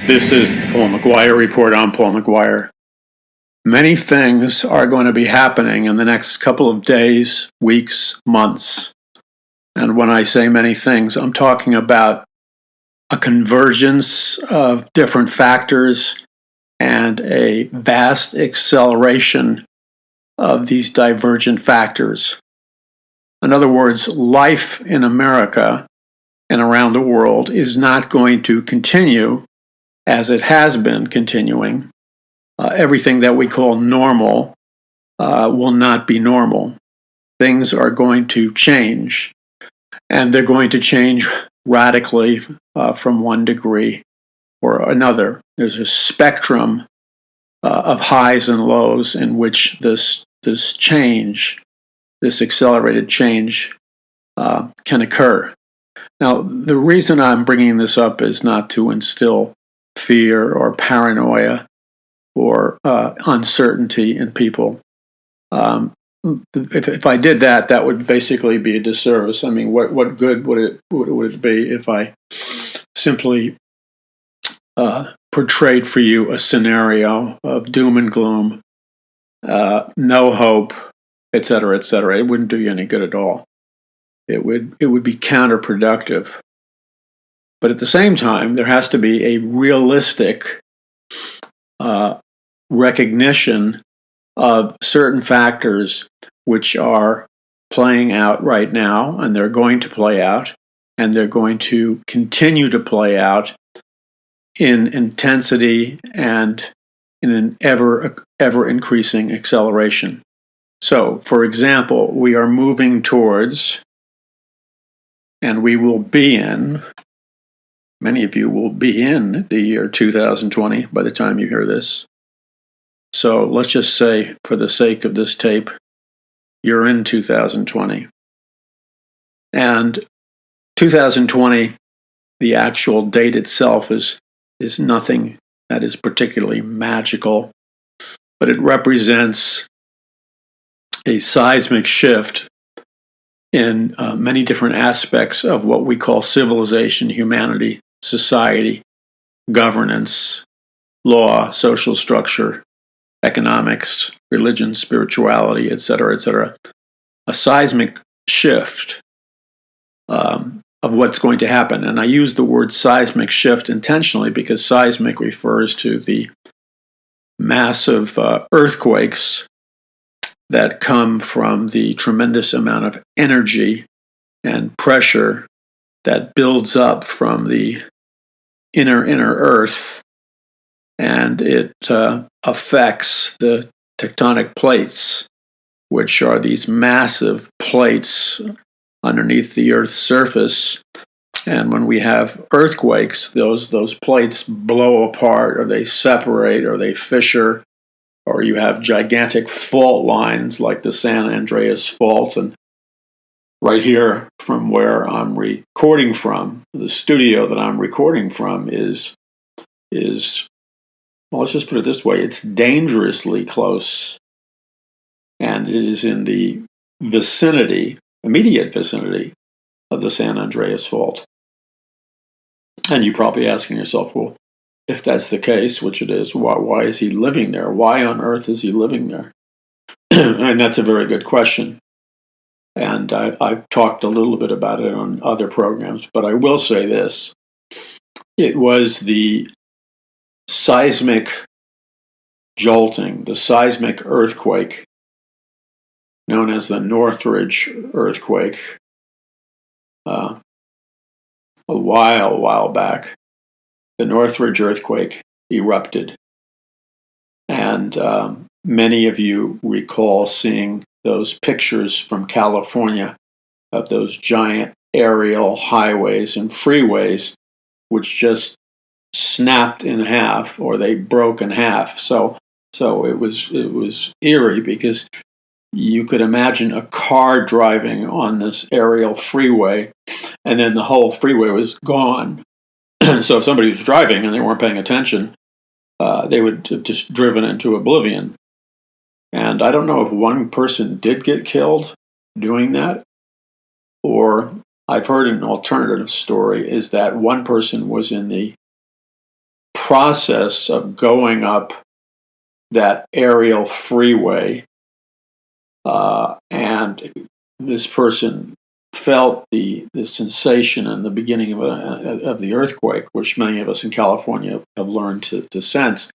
This is the Paul McGuire Report. I'm Paul McGuire. Many things are going to be happening in the next couple of days, weeks, months. And when I say many things, I'm talking about a convergence of different factors and a vast acceleration of these divergent factors. In other words, life in America and around the world is not going to continue as it has been continuing. Everything that we call normal will not be normal. Things are going to change, and they're going to change radically from one degree or another. There's a spectrum of highs and lows in which this change, this accelerated change, can occur. Now, the reason I'm bringing this up is not to instill fear or paranoia or uncertainty in people. If I did that, that would basically be a disservice. I mean, what good would it be if I simply portrayed for you a scenario of doom and gloom, no hope, et cetera, et cetera? It wouldn't do you any good at all. It would be counterproductive. But at the same time, there has to be a realistic recognition of certain factors which are playing out right now, and they're going to play out, and they're going to continue to play out in intensity and in an ever increasing acceleration. So, for example, we are moving towards, and we will be in, many of you will be in the year 2020 by the time you hear this. So let's just say, for the sake of this tape, you're in 2020. And 2020, the actual date itself is nothing that is particularly magical, but it represents a seismic shift in many different aspects of what we call civilization, humanity, society, governance, law, social structure, economics, religion, spirituality, etc., etc. A seismic shift of what's going to happen. And I use the word seismic shift intentionally because seismic refers to the massive earthquakes that come from the tremendous amount of energy and pressure that builds up from the inner earth, and it affects the tectonic plates, which are these massive plates underneath the Earth's surface. And when we have earthquakes, those plates blow apart, or they separate, or they fissure, or you have gigantic fault lines like the San Andreas Fault. And right here, from where I'm recording from, the studio that I'm recording from is well, let's just put it this way, it's dangerously close, and it is in the vicinity, immediate vicinity, of the San Andreas Fault. And you're probably asking yourself, well, if that's the case, which it is, why is he living there? Why on earth is he living there? And that's a very good question. And I've talked a little bit about it on other programs, but I will say this. It was the seismic jolting, the seismic earthquake, known as the Northridge earthquake, a while back. The Northridge earthquake erupted, and many of you recall seeing those pictures from California of those giant aerial highways and freeways which just snapped in half, or they broke in half. So it was eerie, because you could imagine a car driving on this aerial freeway, and then the whole freeway was gone. So if somebody was driving and they weren't paying attention, they would have just driven into oblivion. And I don't know if one person did get killed doing that, or I've heard an alternative story is that one person was in the process of going up that aerial freeway, and this person felt the sensation in the beginning of the earthquake, which many of us in California have learned to sense.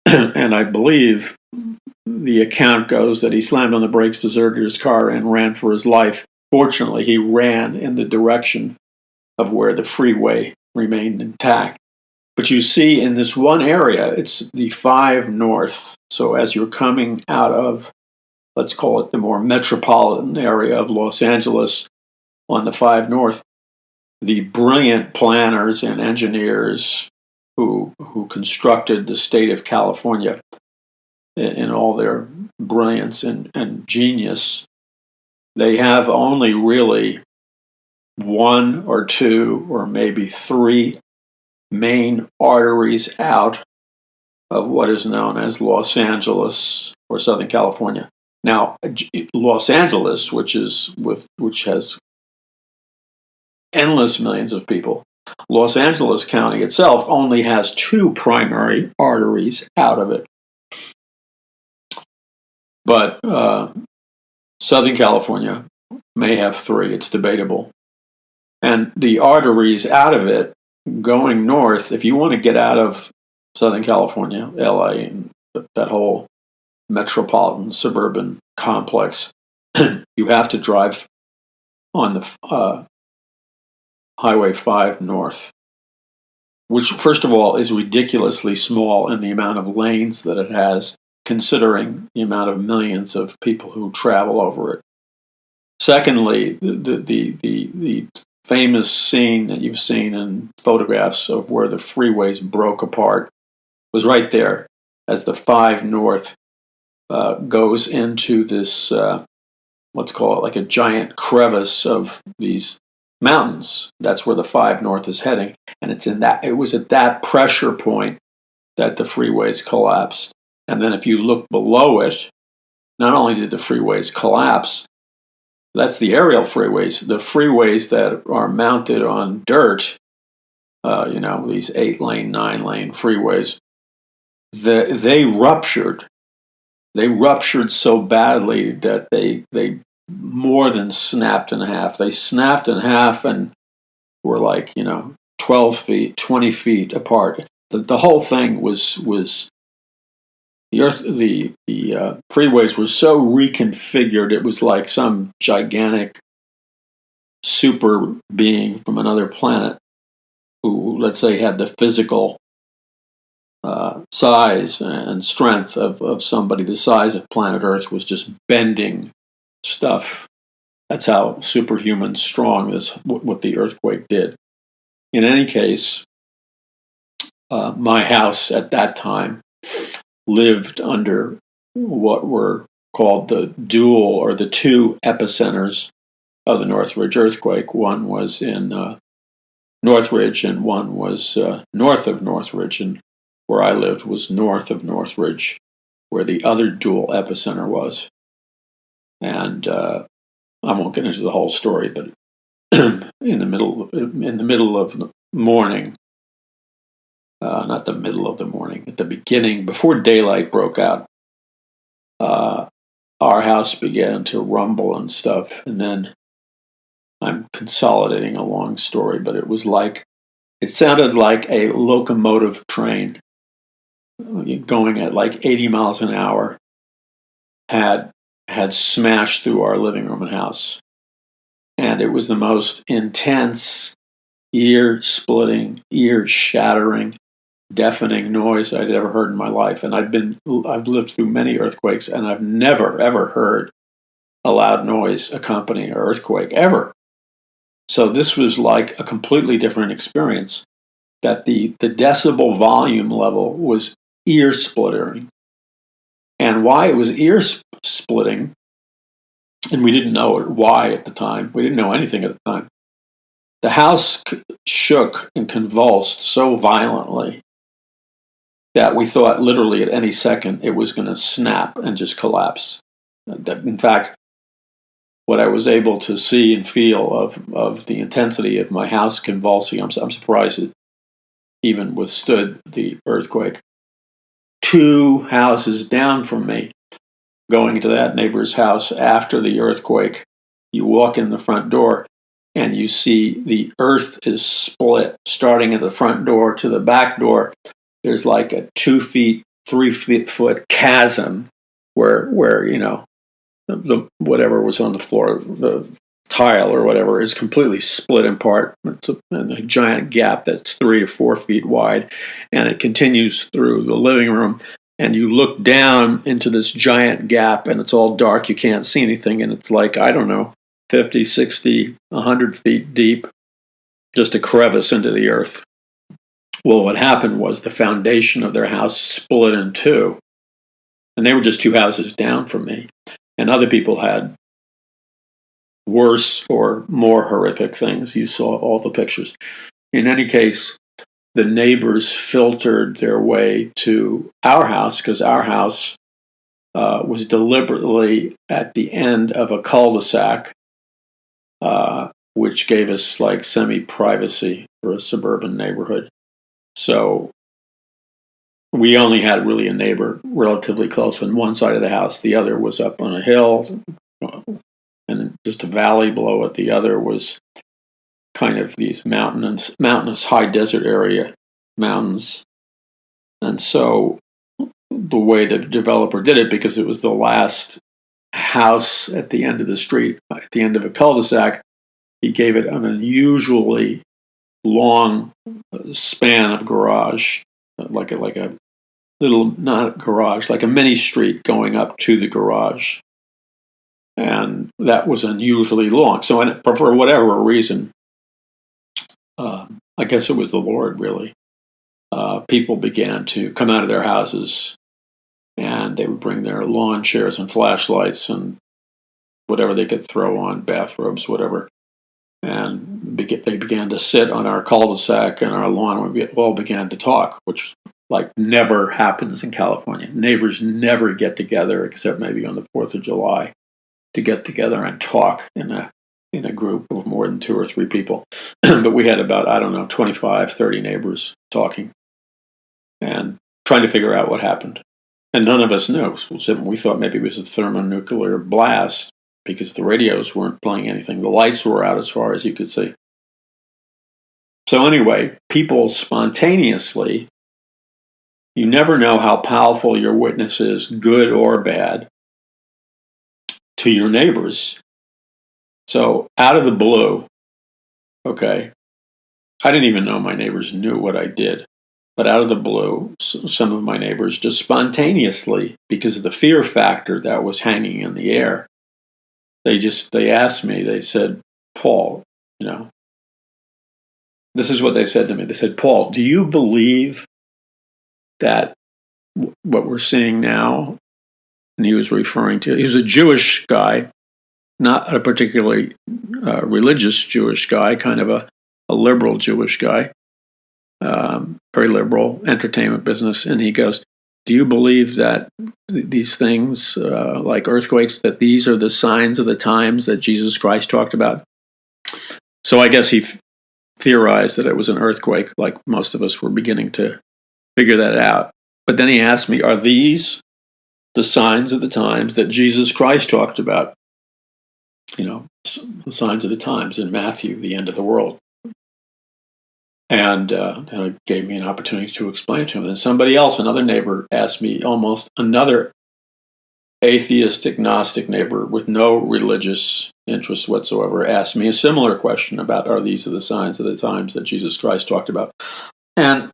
And I believe the account goes that he slammed on the brakes, deserted his car, and ran for his life. Fortunately, he ran in the direction of where the freeway remained intact. But you see in this one area, it's the 5 North. So as you're coming out of, let's call it the more metropolitan area of Los Angeles on the 5 North, the brilliant planners and engineers who constructed the state of California in all their brilliance and genius, they have only really 1 or 2 or maybe 3 main arteries out of what is known as Los Angeles or Southern California. Now, Los Angeles, which has endless millions of people, Los Angeles County itself only has 2 primary arteries out of it. But Southern California may have 3. It's debatable. And the arteries out of it going north, if you want to get out of Southern California, LA, and that whole metropolitan suburban complex, you have to drive on the Highway 5 North, which, first of all, is ridiculously small in the amount of lanes that it has, considering the amount of millions of people who travel over it. Secondly, the famous scene that you've seen in photographs of where the freeways broke apart was right there as the 5 North goes into this, let's call it like a giant crevice of these mountains. That's where the 5 North is heading. And it was at that pressure point that the freeways collapsed. And then if you look below it, not only did the freeways collapse, that's the aerial freeways. The freeways that are mounted on dirt, these 8-lane, 9-lane freeways, they ruptured. They ruptured so badly that they more than snapped in half. They snapped in half and were 12 feet, 20 feet apart. The whole thing was the freeways were so reconfigured. It was like some gigantic super being from another planet who, let's say, had the physical size and strength of somebody the size of planet Earth, was just bending stuff. That's how superhuman strong what the earthquake did. In any case, my house at that time lived under what were called the dual or the 2 epicenters of the Northridge earthquake. One was in Northridge and one was north of Northridge, and where I lived was north of Northridge, where the other dual epicenter was. And I won't get into the whole story, but in the middle of morning, not the middle of the morning, at the beginning, before daylight broke out, our house began to rumble and stuff. And then I'm consolidating a long story, but it sounded like a locomotive train going at like 80 miles an hour had smashed through our living room and house. And it was the most intense, ear-splitting, ear-shattering, deafening noise I'd ever heard in my life. And I've lived through many earthquakes, and I've never, ever heard a loud noise accompany an earthquake, ever. So this was like a completely different experience, that the decibel volume level was ear-splitting. And why it was ear-splitting, and we didn't know why at the time. We didn't know anything at the time. The house shook and convulsed so violently that we thought literally at any second it was going to snap and just collapse. In fact, what I was able to see and feel of the intensity of my house convulsing, I'm surprised even withstood the earthquake. 2 houses down from me, going to that neighbor's house after the earthquake, you walk in the front door and you see the earth is split, starting at the front door to the back door. There's like a 2 feet, 3 foot chasm where you know, the whatever was on the floor, the tile or whatever, is completely split apart. It's a giant gap that's 3 to 4 feet wide, and it continues through the living room. And you look down into this giant gap, and it's all dark. You can't see anything, and it's like, I don't know, 50, 60, 100 feet deep, just a crevice into the earth. Well, what happened was the foundation of their house split in 2, and they were just 2 houses down from me. And other people had worse or more horrific things. You saw all the pictures. In any case, the neighbors filtered their way to our house because our house was deliberately at the end of a cul-de-sac, which gave us like semi-privacy for a suburban neighborhood. So we only had really a neighbor relatively close on one side of the house. The other was up on a hill, and just a valley below it. The other was kind of these mountainous high desert area, mountains. And so the way the developer did it, because it was the last house at the end of the street, at the end of a cul-de-sac, he gave it an unusually long span of garage, like a little, not garage, like a mini street going up to the garage. And that was unusually long. So for whatever reason, I guess it was the Lord, really, people began to come out of their houses, and they would bring their lawn chairs and flashlights and whatever they could throw on, bathrobes, whatever. And they began to sit on our cul-de-sac and our lawn, and we all began to talk, which like never happens in California. Neighbors never get together, except maybe on the 4th of July, to get together and talk in a group of more than 2 or 3 people. But we had about, I don't know, 25, 30 neighbors talking and trying to figure out what happened. And none of us knew. We thought maybe it was a thermonuclear blast because the radios weren't playing anything. The lights were out as far as you could see. So anyway, people spontaneously, you never know how powerful your witness is, good or bad, to your neighbors. So out of the blue, okay, I didn't even know my neighbors knew what I did. But out of the blue, some of my neighbors just spontaneously, because of the fear factor that was hanging in the air, they asked me, they said, Paul, this is what they said to me. They said, Paul, do you believe that what we're seeing now, and he was a Jewish guy, not a particularly religious Jewish guy, kind of a liberal Jewish guy, very liberal, entertainment business. And he goes, do you believe that these things, like earthquakes, that these are the signs of the times that Jesus Christ talked about? So I guess he theorized that it was an earthquake, like most of us were beginning to figure that out. But then he asked me, are these the signs of the times that Jesus Christ talked about? The signs of the times in Matthew, the end of the world. And it gave me an opportunity to explain to him. Then somebody else, another neighbor, asked me, almost another atheistic, Gnostic neighbor with no religious interest whatsoever, asked me a similar question about, are these the signs of the times that Jesus Christ talked about? And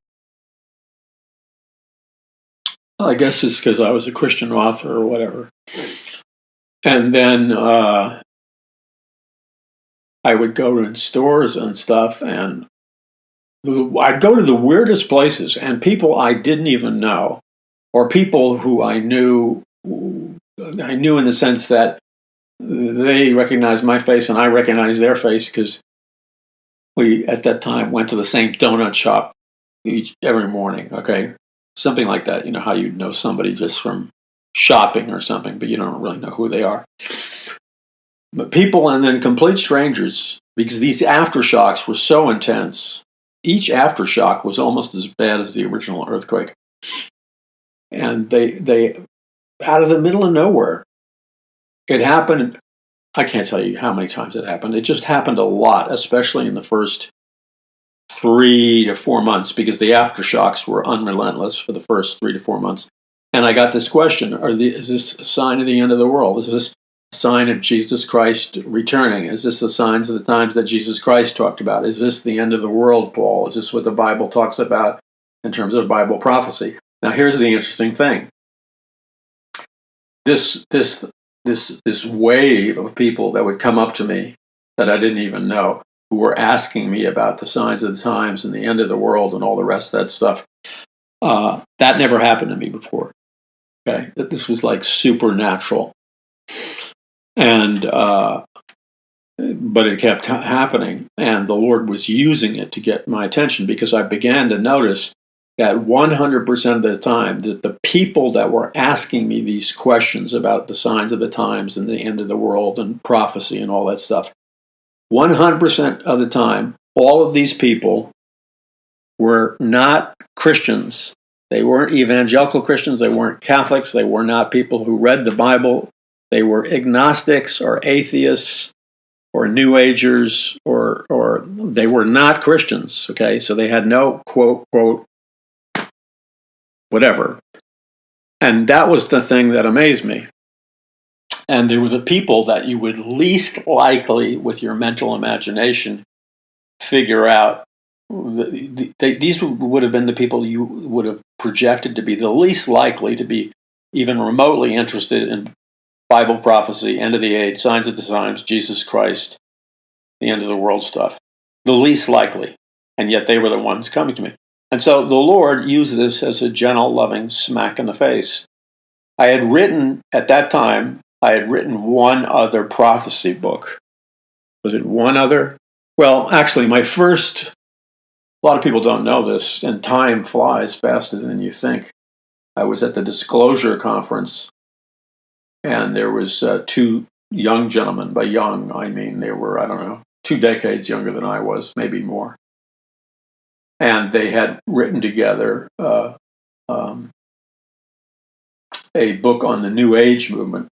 I guess it's because I was a Christian author or whatever. And then I would go in stores and stuff, and I'd go to the weirdest places, and people I didn't even know, or people who I knew in the sense that they recognized my face and I recognized their face because we, at that time, went to the same donut shop every morning, okay? Something like that. You know how you'd know somebody just from shopping or something, but you don't really know who they are. But people, and then complete strangers, because these aftershocks were so intense, each aftershock was almost as bad as the original earthquake. And they out of the middle of nowhere, it happened. I can't tell you how many times it happened. It just happened a lot, especially in the first 3 to 4 months, because the aftershocks were unrelentless for the first 3 to 4 months. And I got this question: is this a sign of the end of the world? Is this a sign of Jesus Christ returning? Is this the signs of the times that Jesus Christ talked about? Is this the end of the world, Paul? Is this what the Bible talks about in terms of Bible prophecy? Now, here's the interesting thing. This wave of people that would come up to me that I didn't even know, who were asking me about the signs of the times and the end of the world and all the rest of that stuff, that never happened to me before. Okay, that this was like supernatural, and but it kept happening, and the Lord was using it to get my attention, because I began to notice that 100% of the time that the people that were asking me these questions about the signs of the times and the end of the world and prophecy and all that stuff, 100% of the time, all of these people were not Christians. They weren't evangelical Christians. They weren't Catholics. They were not people who read the Bible. They were agnostics or atheists or New Agers, or they were not Christians. Okay, so they had no quote whatever, and that was the thing that amazed me. And they were the people that you would least likely, with your mental imagination, figure out. These would have been the people you would have projected to be the least likely to be even remotely interested in Bible prophecy, end of the age, signs of the times, Jesus Christ, the end of the world stuff. The least likely. And yet they were the ones coming to me. And so the Lord used this as a gentle, loving smack in the face. At that time, I had written one other prophecy book. Was it one other? Well, actually, my first, a lot of people don't know this, and time flies faster than you think. I was at the Disclosure Conference, and there was two young gentlemen. By young, I mean they were, 2 decades younger than I was, maybe more. And they had written together a book on the New Age movement,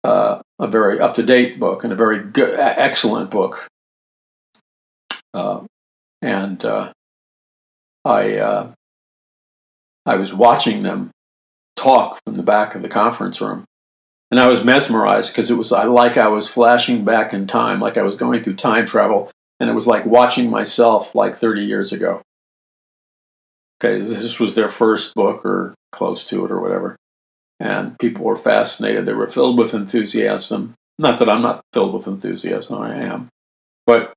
a very up-to-date book, and a very good, excellent book. And I was watching them talk from the back of the conference room, and I was mesmerized, because it was like I was flashing back in time, like I was going through time travel, and it was like watching myself like 30 years ago. Okay, this was their first book, or close to it, or whatever. And people were fascinated. They were filled with enthusiasm. Not that I'm not filled with enthusiasm, I am. But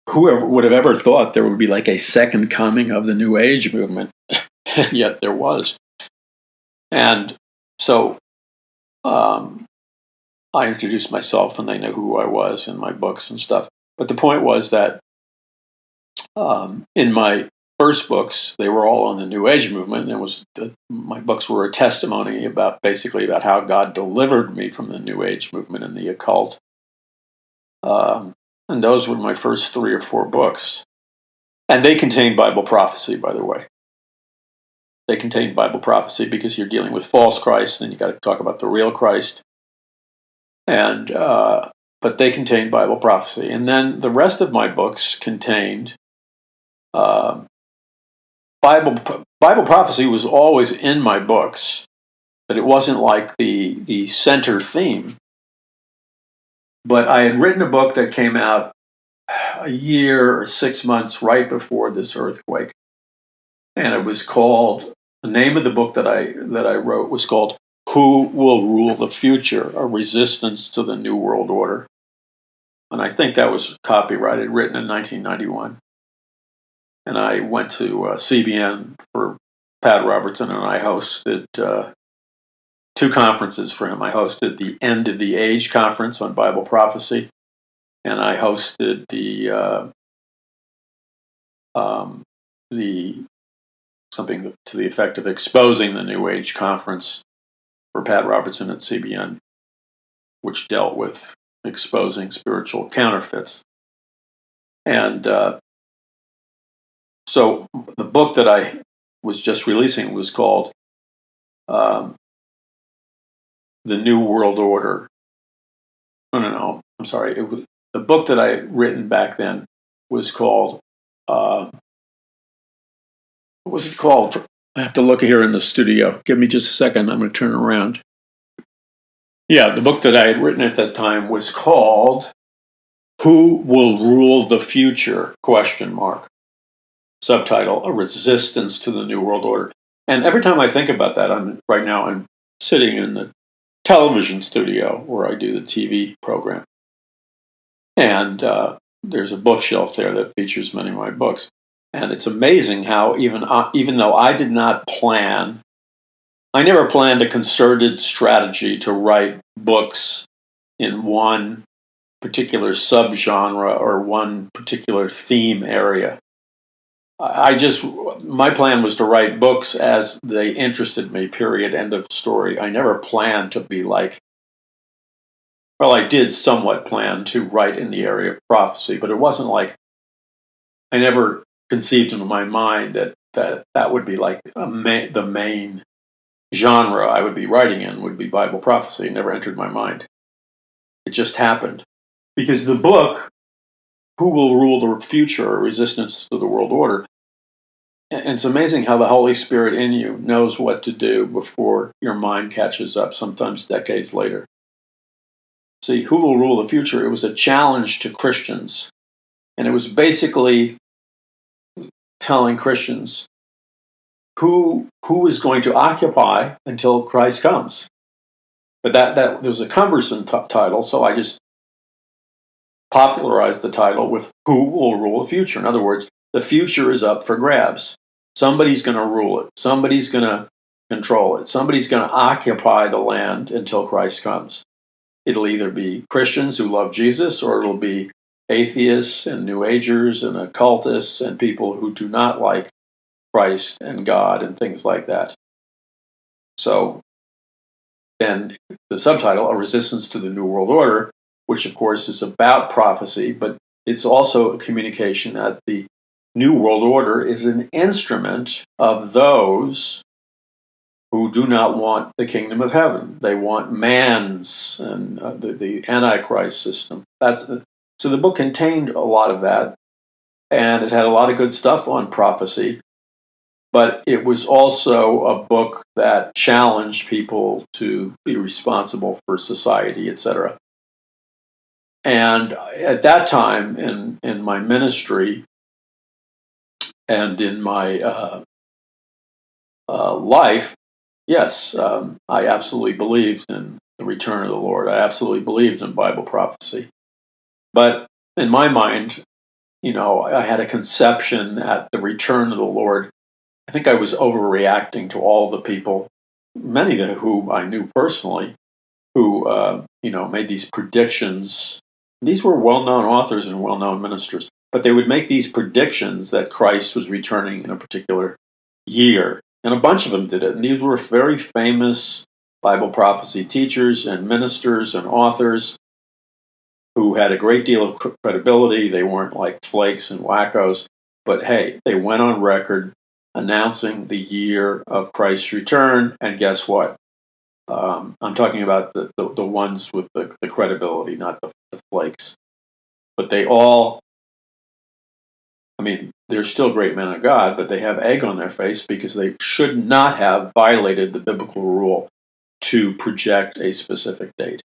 whoever would have ever thought there would be like a second coming of the New Age movement? And yet there was. And so I introduced myself, and they knew who I was in my books and stuff. But the point was that in my first books, they were all on the New Age movement, and my books were a testimony about how God delivered me from the New Age movement and the occult. And those were my first 3 or 4 books. And they contained Bible prophecy, by the way. They contained Bible prophecy because you're dealing with false Christ, and you got to talk about the real Christ. And but they contained Bible prophecy. And then the rest of my books contained Bible prophecy was always in my books, but it wasn't like the center theme. But I had written a book that came out a year or 6 months right before this earthquake, and it was called, the name of the book that I wrote was called "Who Will Rule the Future? A Resistance to the New World Order," and I think that was copyrighted, written in 1991. And I went to CBN for Pat Robertson, and I hosted 2 conferences for him. I hosted the End of the Age conference on Bible prophecy, and I hosted the something to the effect of Exposing the New Age conference for Pat Robertson at CBN, which dealt with exposing spiritual counterfeits. And So the book that I was just releasing was called The New World Order. No, I'm sorry. The book that I had written back then was called, what was it called? I have to look here in the studio. Give me just a second. I'm going to turn around. Yeah, the book that I had written at that time was called Who Will Rule the Future? ? Subtitle, A Resistance to the New World Order. And every time I think about that, I'm sitting in the television studio where I do the TV program. And there's a bookshelf there that features many of my books. And it's amazing how even though I did not plan, I never planned a concerted strategy to write books in one particular subgenre or one particular theme area. My plan was to write books as they interested me, period, end of story. I never planned to be I did somewhat plan to write in the area of prophecy, but it wasn't like I never conceived in my mind that would be like the main genre I would be writing in would be Bible prophecy. It never entered my mind. It just happened. Because the book, Who Will Rule the Future? A Resistance to the World Order, and it's amazing how the Holy Spirit in you knows what to do before your mind catches up, sometimes decades later. See, Who Will Rule the Future? It was a challenge to Christians. And it was basically telling Christians who is going to occupy until Christ comes. But that was a cumbersome title, so I just popularized the title with Who Will Rule the Future? In other words, the future is up for grabs. Somebody's going to rule it. Somebody's going to control it. Somebody's going to occupy the land until Christ comes. It'll either be Christians who love Jesus, or it'll be atheists and New Agers and occultists and people who do not like Christ and God and things like that. So then the subtitle, A Resistance to the New World Order, which of course is about prophecy, but it's also a communication that the New World Order is an instrument of those who do not want the kingdom of heaven. They want man's and the Antichrist system. So the book contained a lot of that, and it had a lot of good stuff on prophecy, but it was also a book that challenged people to be responsible for society, etc. And at that time in my ministry and in my life, yes, I absolutely believed in the return of the Lord. I absolutely believed in Bible prophecy. But in my mind, I had a conception that the return of the Lord, I think I was overreacting to all the people, many of whom I knew personally, who, made these predictions. These were well-known authors and well-known ministers, but they would make these predictions that Christ was returning in a particular year. And a bunch of them did it. And these were very famous Bible prophecy teachers and ministers and authors who had a great deal of credibility. They weren't like flakes and wackos, but hey, they went on record announcing the year of Christ's return. And guess what? I'm talking about the ones with the credibility, not the flakes. But they all, they're still great men of God, but they have egg on their face because they should not have violated the biblical rule to project a specific date.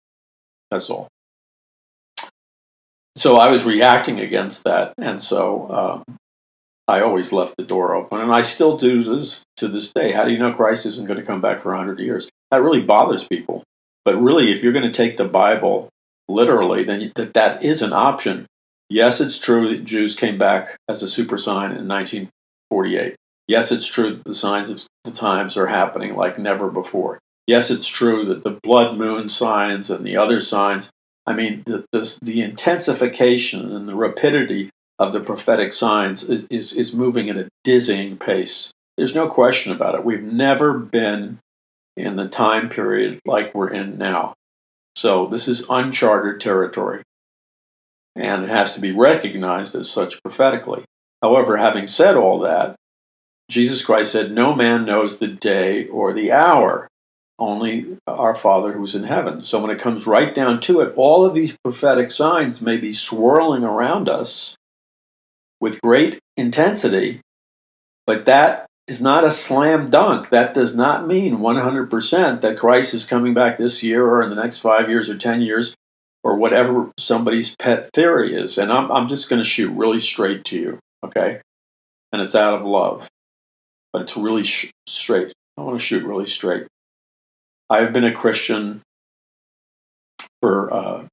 That's all. So I was reacting against that, and so I always left the door open, and I still do this to this day. How do you know Christ isn't going to come back for 100 years? That really bothers people. But really, if you're going to take the Bible literally, then that is an option. Yes, it's true that Jews came back as a super sign in 1948. Yes, it's true that the signs of the times are happening like never before. Yes, it's true that the blood moon signs and the other signs, the intensification and the rapidity of the prophetic signs is moving at a dizzying pace. There's no question about it. We've never been in the time period like we're in now. So this is uncharted territory, and it has to be recognized as such prophetically. However, having said all that, Jesus Christ said, "No man knows the day or the hour, only our Father who's in heaven." So when it comes right down to it, all of these prophetic signs may be swirling around us with great intensity, but that is not a slam dunk. That does not mean 100% that Christ is coming back this year or in the next 5 years or 10 years or whatever somebody's pet theory is. And I'm just going to shoot really straight to you, okay? And it's out of love, but it's really straight. I want to shoot really straight. I've been a Christian for, I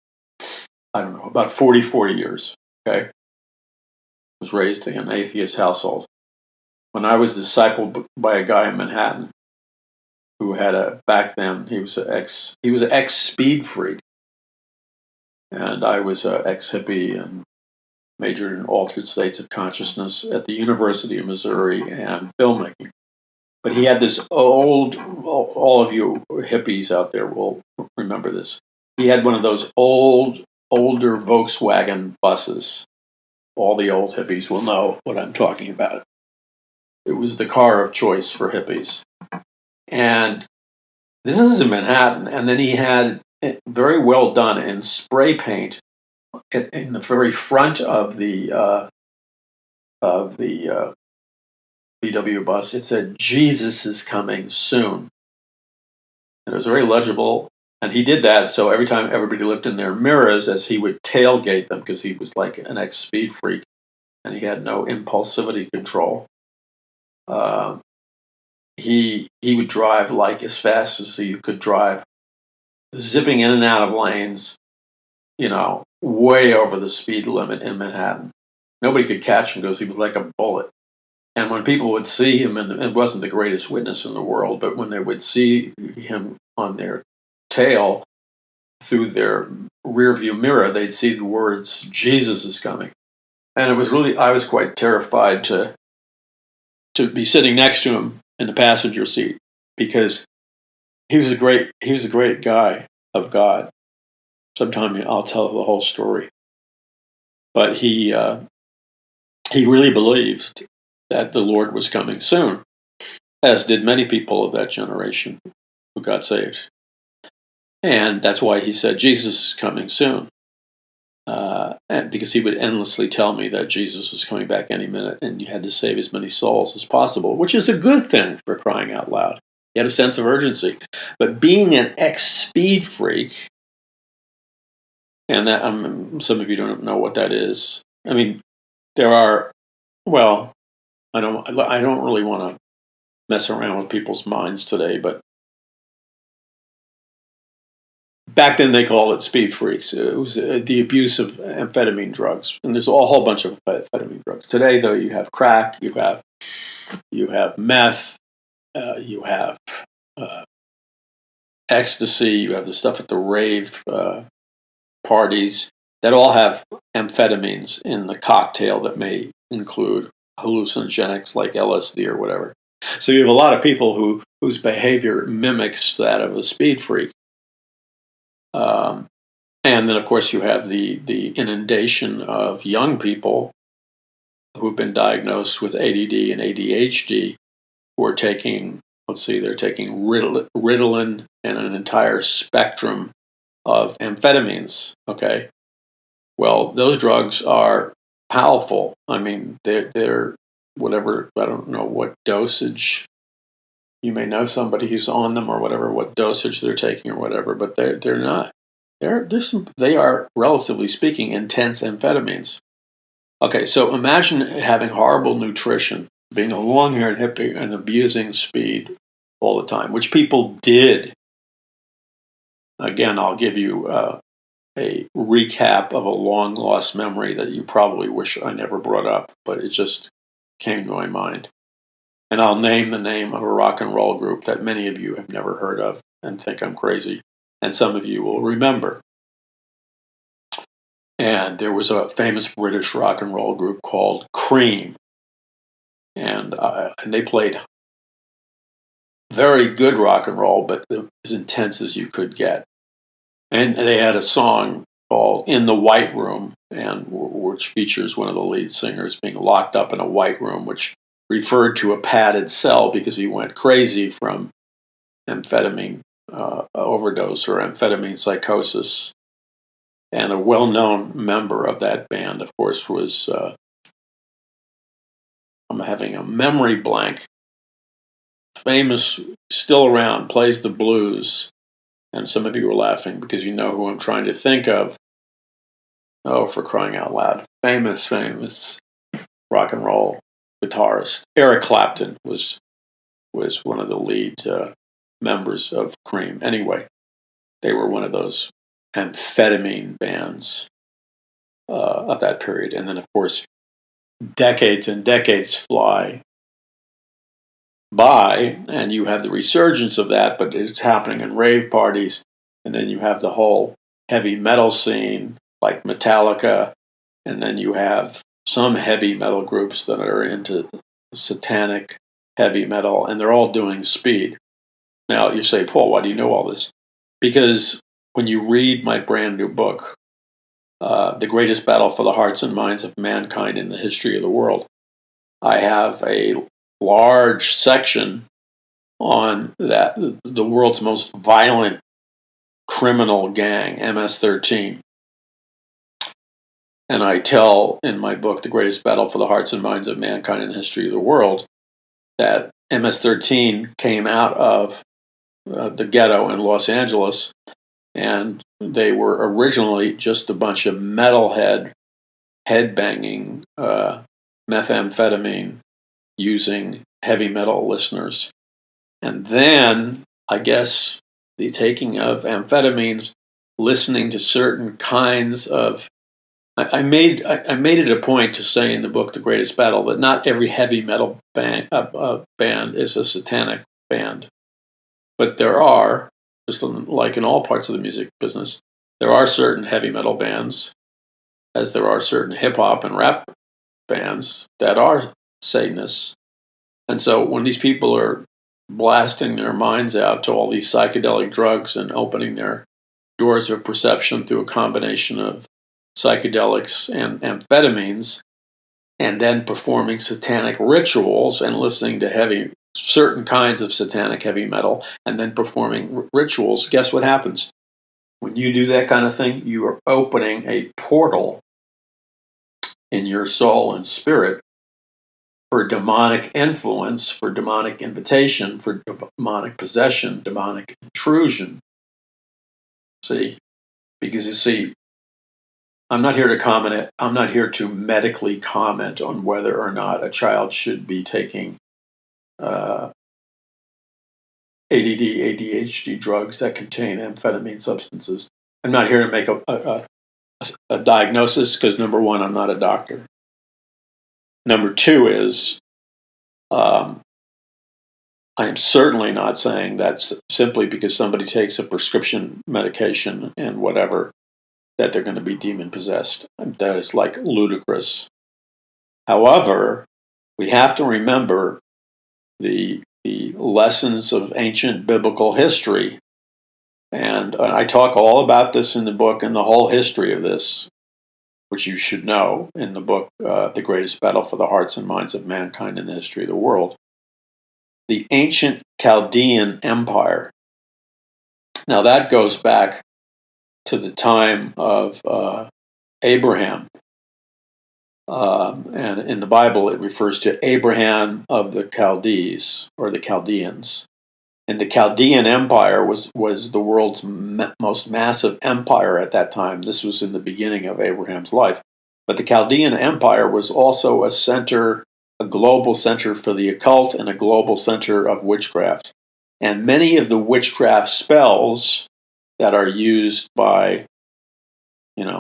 don't know, about 44 years, okay? I was raised in an atheist household. When I was discipled by a guy in Manhattan who had back then, he was an ex speed freak. And I was an ex hippie and majored in altered states of consciousness at the University of Missouri and filmmaking. But he had this all of you hippies out there will remember this. He had one of those older Volkswagen buses. All the old hippies will know what I'm talking about. It was the car of choice for hippies. And this is in Manhattan. And then he had it very well done in spray paint in the very front of the VW bus. It said, "Jesus is coming soon." And it was very legible. And he did that so every time everybody looked in their mirrors as he would tailgate them, because he was like an ex-speed freak and he had no impulsivity control. He would drive like as fast as you could drive, zipping in and out of lanes, way over the speed limit in Manhattan. Nobody could catch him because he was like a bullet. And when people would see him, and it wasn't the greatest witness in the world, but when they would see him on their tail through their rearview mirror, they'd see the words, "Jesus is coming." And it was really, I was quite terrified to be sitting next to him in the passenger seat, because he was a great guy of God. Sometime I'll tell the whole story. But he really believed that the Lord was coming soon, as did many people of that generation who got saved. And that's why he said, "Jesus is coming soon." And because he would endlessly tell me that Jesus was coming back any minute and you had to save as many souls as possible, which is a good thing, for crying out loud. He had a sense of urgency. But being an ex-speed freak, and that some of you don't know what that is. I mean, there are, well, I don't really want to mess around with people's minds today, but back then they called it speed freaks. It was the abuse of amphetamine drugs, and there's a whole bunch of amphetamine drugs. Today, though, you have crack, you have meth, you have ecstasy, you have the stuff at the rave parties that all have amphetamines in the cocktail that may include hallucinogenics like LSD or whatever. So you have a lot of people whose behavior mimics that of a speed freak. And then, of course, you have the inundation of young people who've been diagnosed with ADD and ADHD who are taking, they're taking Ritalin and an entire spectrum of amphetamines, okay? Well, those drugs are powerful. I mean, they're whatever, I don't know what dosage. You may know somebody who's on them or whatever, what dosage they're taking or whatever, but they're not. They are, relatively speaking, intense amphetamines. Okay, so imagine having horrible nutrition, being a long-haired hippie, and abusing speed all the time, which people did. Again, I'll give you a recap of a long-lost memory that you probably wish I never brought up, but it just came to my mind. And I'll name the name of a rock and roll group that many of you have never heard of and think I'm crazy, and some of you will remember. And there was a famous British rock and roll group called Cream. And they played very good rock and roll, but as intense as you could get. And they had a song called In the White Room, and which features one of the lead singers being locked up in a white room, which referred to a padded cell because he went crazy from amphetamine overdose or amphetamine psychosis. And a well-known member of that band, of course, was, I'm having a memory blank, famous, still around, plays the blues. And some of you are laughing because you know who I'm trying to think of. Oh, for crying out loud. Famous rock and roll guitarist. Eric Clapton was one of the lead members of Cream. Anyway, they were one of those amphetamine bands of that period. And then, of course, decades and decades fly by, and you have the resurgence of that, but it's happening in rave parties. And then you have the whole heavy metal scene, like Metallica. And then you have some heavy metal groups that are into satanic heavy metal, and they're all doing speed. Now, you say, Paul, why do you know all this? Because when you read my brand new book, The Greatest Battle for the Hearts and Minds of Mankind in the History of the World, I have a large section on that, the world's most violent criminal gang, MS-13. And I tell in my book, The Greatest Battle for the Hearts and Minds of Mankind in the History of the World, that MS-13 came out of the ghetto in Los Angeles, and they were originally just a bunch of metalhead, headbanging, methamphetamine using heavy metal listeners. And then, I guess, the taking of amphetamines, listening to certain kinds of... I made it a point to say in the book, The Greatest Battle, that not every heavy metal band is a satanic band. But there are, just like in all parts of the music business, there are certain heavy metal bands, as there are certain hip-hop and rap bands that are Satanists. And so when these people are blasting their minds out to all these psychedelic drugs and opening their doors of perception through a combination of psychedelics and amphetamines, and then performing satanic rituals and listening to certain kinds of satanic heavy metal, and then performing rituals, guess what happens? When you do that kind of thing, you are opening a portal in your soul and spirit for demonic influence, for demonic invitation, for demonic possession, demonic intrusion. See? Because you see, I'm not here to comment. I'm not here to medically comment on whether or not a child should be taking ADD, ADHD drugs that contain amphetamine substances. I'm not here to make a diagnosis because, number one, I'm not a doctor. Number two is, I am certainly not saying that simply because somebody takes a prescription medication and whatever, that they're going to be demon possessed. That is like ludicrous. However, we have to remember the lessons of ancient biblical history. And I talk all about this in the book and the whole history of this, which you should know in the book, The Greatest Battle for the Hearts and Minds of Mankind in the History of the World. The ancient Chaldean Empire. Now that goes back to the time of Abraham. And in the Bible, it refers to Abraham of the Chaldees, or the Chaldeans. And the Chaldean Empire was the world's most massive empire at that time. This was in the beginning of Abraham's life. But the Chaldean Empire was also a global center for the occult and a global center of witchcraft. And many of the witchcraft spells that are used by,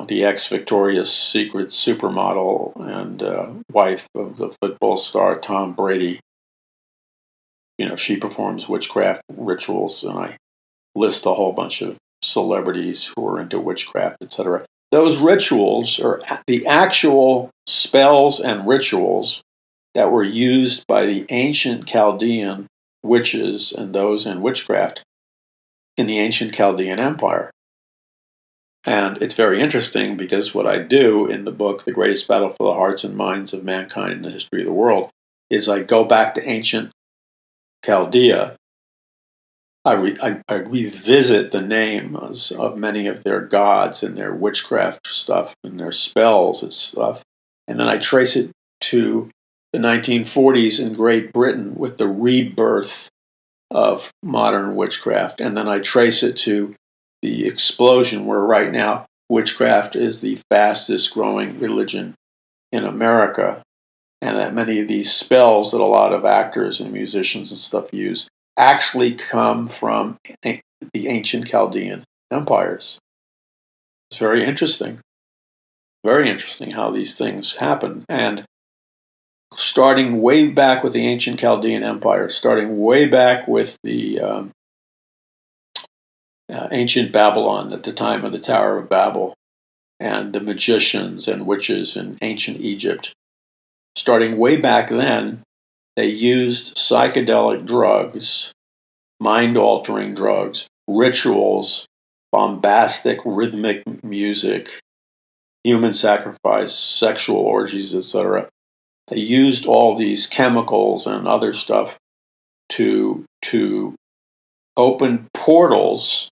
the ex-Victoria's Secret supermodel and wife of the football star Tom Brady, she performs witchcraft rituals, and I list a whole bunch of celebrities who are into witchcraft, etc. Those rituals are the actual spells and rituals that were used by the ancient Chaldean witches and those in witchcraft in the ancient Chaldean Empire. And it's very interesting because what I do in the book, The Greatest Battle for the Hearts and Minds of Mankind in the History of the World, is I go back to ancient Chaldea. I revisit the names of many of their gods and their witchcraft stuff and their spells and stuff. And then I trace it to the 1940s in Great Britain with the rebirth of modern witchcraft. And then I trace it to the explosion where right now witchcraft is the fastest growing religion in America. And that many of these spells that a lot of actors and musicians and stuff use actually come from the ancient Chaldean empires. It's very interesting. Very interesting how these things happen. And starting way back with the ancient Chaldean Empire, starting way back with the ancient Babylon at the time of the Tower of Babel, and the magicians and witches in ancient Egypt. Starting way back then, they used psychedelic drugs, mind-altering drugs, rituals, bombastic rhythmic music, human sacrifice, sexual orgies, etc. They used all these chemicals and other stuff to open portals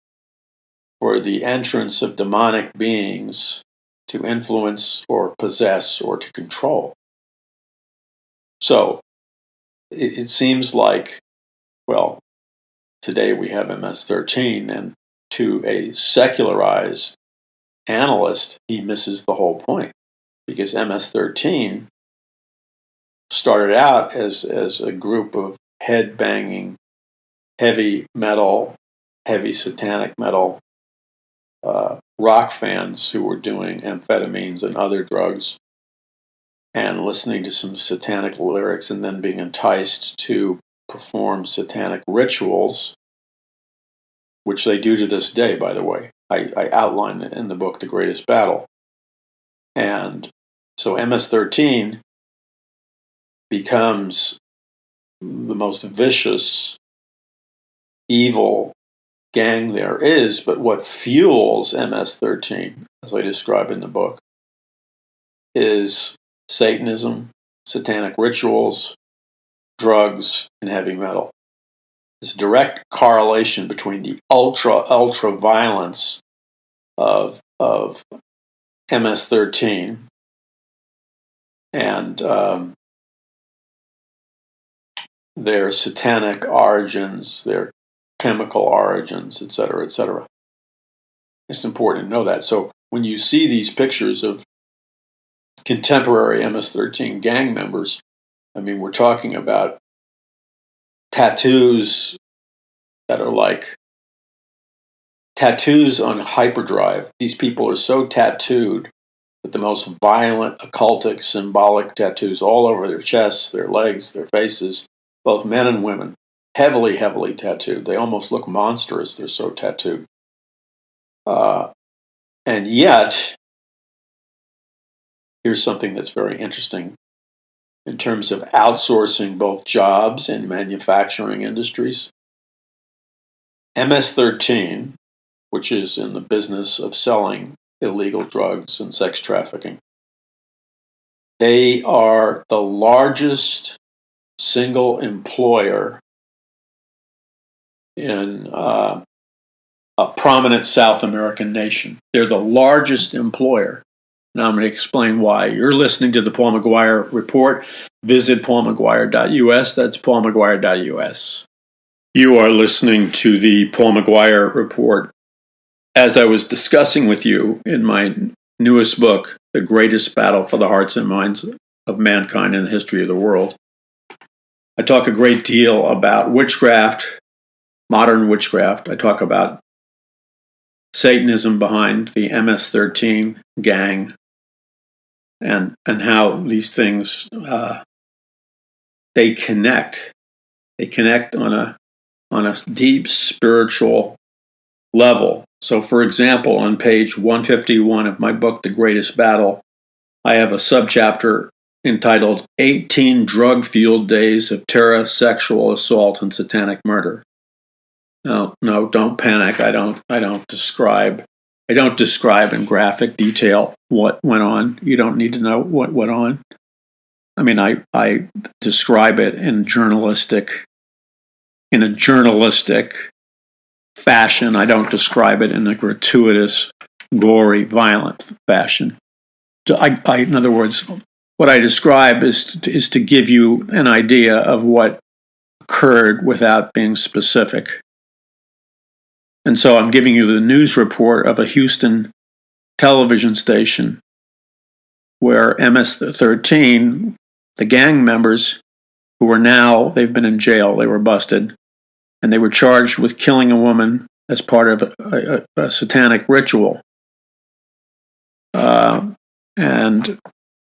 for the entrance of demonic beings to influence or possess or to control. So it seems like, well, today we have MS-13, and to a secularized analyst, he misses the whole point, because MS-13 started out as a group of head-banging, heavy metal, heavy satanic metal rock fans who were doing amphetamines and other drugs and listening to some satanic lyrics and then being enticed to perform satanic rituals, which they do to this day, by the way. I outline it in the book, The Greatest Battle. And so MS-13 becomes the most vicious, evil gang there is, but what fuels MS-13, as I describe in the book, is Satanism, satanic rituals, drugs, and heavy metal. There's a direct correlation between the ultra violence of MS-13 and their satanic origins, their chemical origins, etc., etc. It's important to know that. So when you see these pictures of contemporary MS-13 gang members, I mean, we're talking about tattoos that are like tattoos on hyperdrive. These people are so tattooed with the most violent, occultic, symbolic tattoos all over their chests, their legs, their faces, both men and women, heavily, heavily tattooed. They almost look monstrous. They're so tattooed. And yet, here's something that's very interesting in terms of outsourcing both jobs and manufacturing industries. MS-13, which is in the business of selling illegal drugs and sex trafficking, they are the largest single employer in a prominent South American nation. They're the largest employer. Now I'm going to explain why. You're listening to the Paul McGuire Report. Visit paulmcguire.us. That's paulmcguire.us. You are listening to the Paul McGuire Report. As I was discussing with you in my newest book, The Greatest Battle for the Hearts and Minds of Mankind in the History of the World, I talk a great deal about witchcraft, modern witchcraft. I talk about Satanism behind the MS-13 gang, and how these things they connect. They connect on a deep spiritual level. So, for example, on page 151 of my book, The Greatest Battle, I have a subchapter entitled 18 Drug-Fueled Days of Terror, Sexual Assault, and Satanic Murder. No, don't panic. I don't describe I don't describe in graphic detail what went on. You don't need to know what went on. I mean, I describe it in a journalistic fashion. I don't describe it in a gratuitous, gory, violent fashion. So in other words, what I describe is to give you an idea of what occurred without being specific. And so I'm giving you the news report of a Houston television station where MS-13, the gang members who they've been in jail, they were busted, and they were charged with killing a woman as part of a satanic ritual. And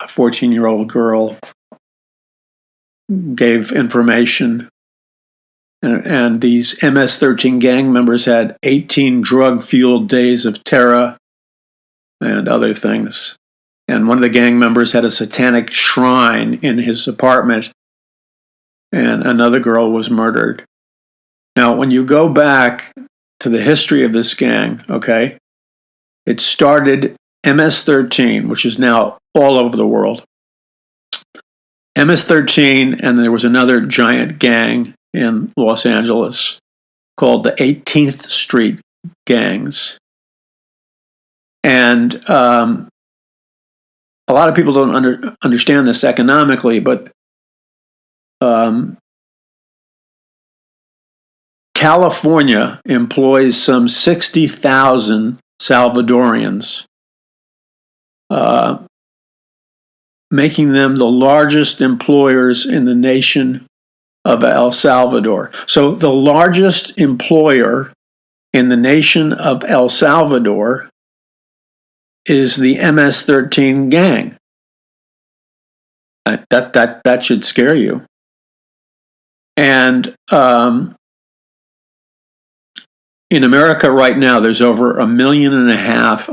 a 14-year-old girl gave information, and these MS-13 gang members had 18 drug-fueled days of terror and other things. And one of the gang members had a satanic shrine in his apartment, and another girl was murdered. Now, when you go back to the history of this gang, okay, it started MS-13, which is now all over the world. MS-13, and there was another giant gang in Los Angeles called the 18th Street Gangs. And a lot of people don't understand this economically, but California employs some 60,000 Salvadorians, making them the largest employers in the nation of El Salvador. So the largest employer in the nation of El Salvador is the MS-13 gang. That should scare you. And in America right now, there's over 1.5 million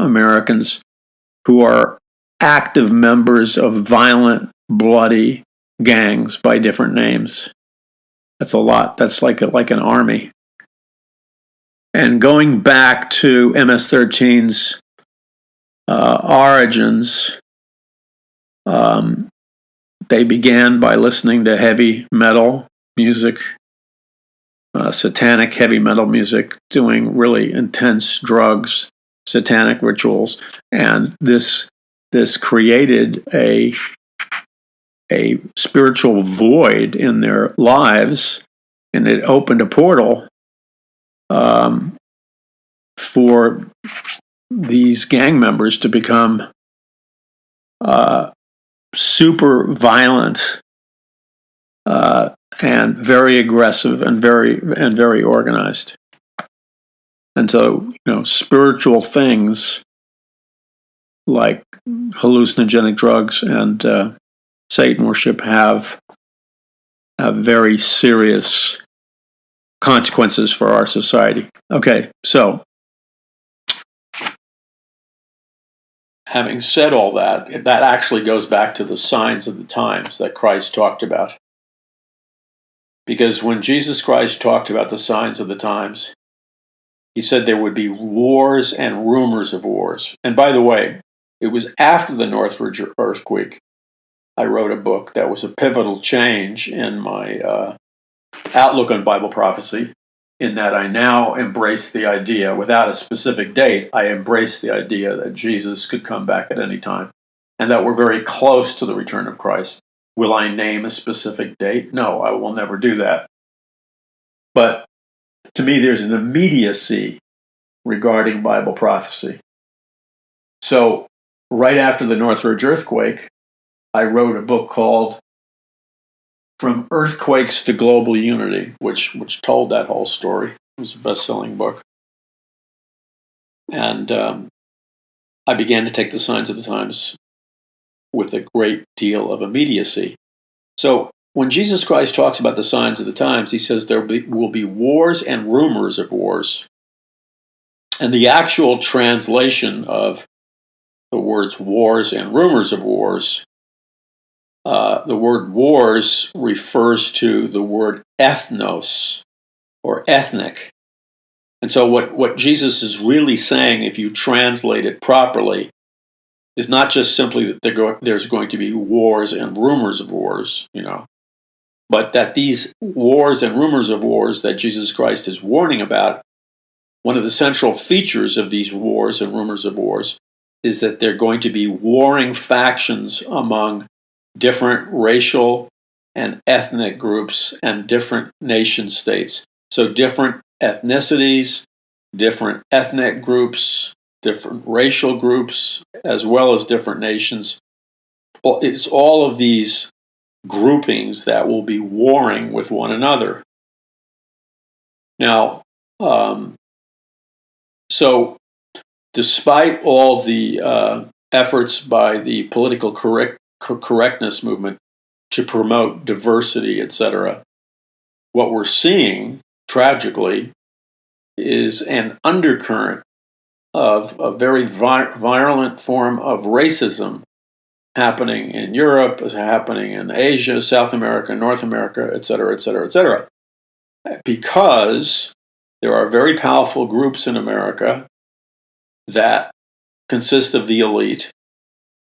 Americans who are active members of violent, bloody gangs by different names. That's a lot. That's like an army. And going back to MS-13's origins, they began by listening to heavy metal music, satanic heavy metal music, doing really intense drugs, satanic rituals, and this created a spiritual void in their lives, and it opened a portal for these gang members to become super violent and very aggressive and very organized. And so, spiritual things like hallucinogenic drugs and Satan worship have very serious consequences for our society. Okay, so having said all that, that actually goes back to the signs of the times that Christ talked about. Because when Jesus Christ talked about the signs of the times, he said there would be wars and rumors of wars. And by the way, it was after the Northridge earthquake I wrote a book that was a pivotal change in my outlook on Bible prophecy, in that I now embrace the idea, without a specific date, I embrace the idea that Jesus could come back at any time, and that we're very close to the return of Christ. Will I name a specific date? No, I will never do that. But to me, there's an immediacy regarding Bible prophecy. So, right after the Northridge earthquake, I wrote a book called From Earthquakes to Global Unity, which told that whole story. It was a best-selling book. And I began to take the signs of the times with a great deal of immediacy. So when Jesus Christ talks about the signs of the times, he says there will be wars and rumors of wars. And the actual translation of the words wars and rumors of wars, the word wars refers to the word ethnos, or ethnic. And so what Jesus is really saying, if you translate it properly, is not just simply that there's going to be wars and rumors of wars, but that these wars and rumors of wars that Jesus Christ is warning about, one of the central features of these wars and rumors of wars is that they're going to be warring factions among different racial and ethnic groups and different nation states. So different ethnicities, different ethnic groups, different racial groups, as well as different nations. It's all of these groupings that will be warring with one another. Now, so despite all the efforts by the political correctness movement to promote diversity, etc., what we're seeing, tragically, is an undercurrent of a very violent form of racism happening in Europe, is happening in Asia, South America, North America, etc., etc., etc. Because there are very powerful groups in America that consist of the elite,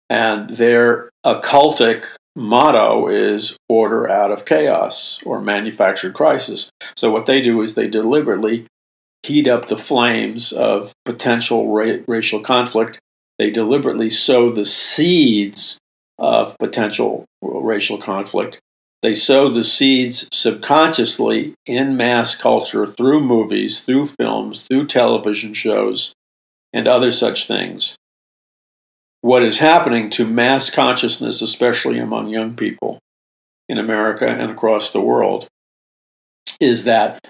and their occultic motto is order out of chaos or manufactured crisis. So what they do is they deliberately heat up the flames of potential racial conflict. They deliberately sow the seeds of potential racial conflict. They sow the seeds subconsciously in mass culture through movies, through films, through television shows, and other such things. What is happening to mass consciousness, especially among young people in America and across the world, is that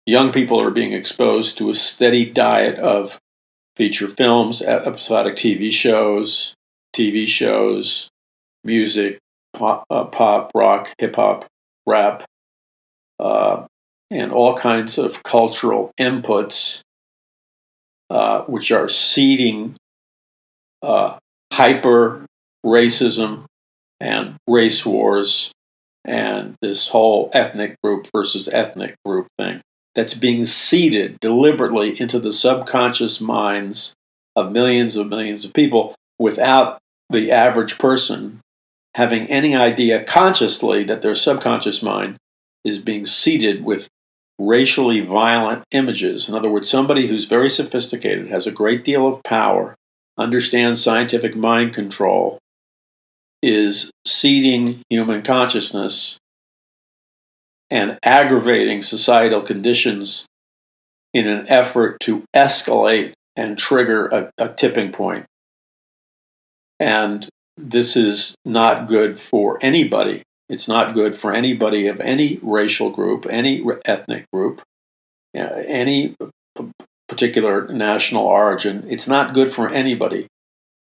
young people are being exposed to a steady diet of feature films, episodic TV shows, music, pop, rock, hip-hop, rap, and all kinds of cultural inputs, which are seeding hyper racism and race wars and this whole ethnic group versus ethnic group thing that's being seeded deliberately into the subconscious minds of millions of people without the average person having any idea consciously that their subconscious mind is being seeded with racially violent images. In other words, somebody who's very sophisticated, has a great deal of power, understands scientific mind control, is seeding human consciousness and aggravating societal conditions in an effort to escalate and trigger a tipping point. And this is not good for anybody. It's not good for anybody of any racial group, any ethnic group, any particular national origin. It's not good for anybody.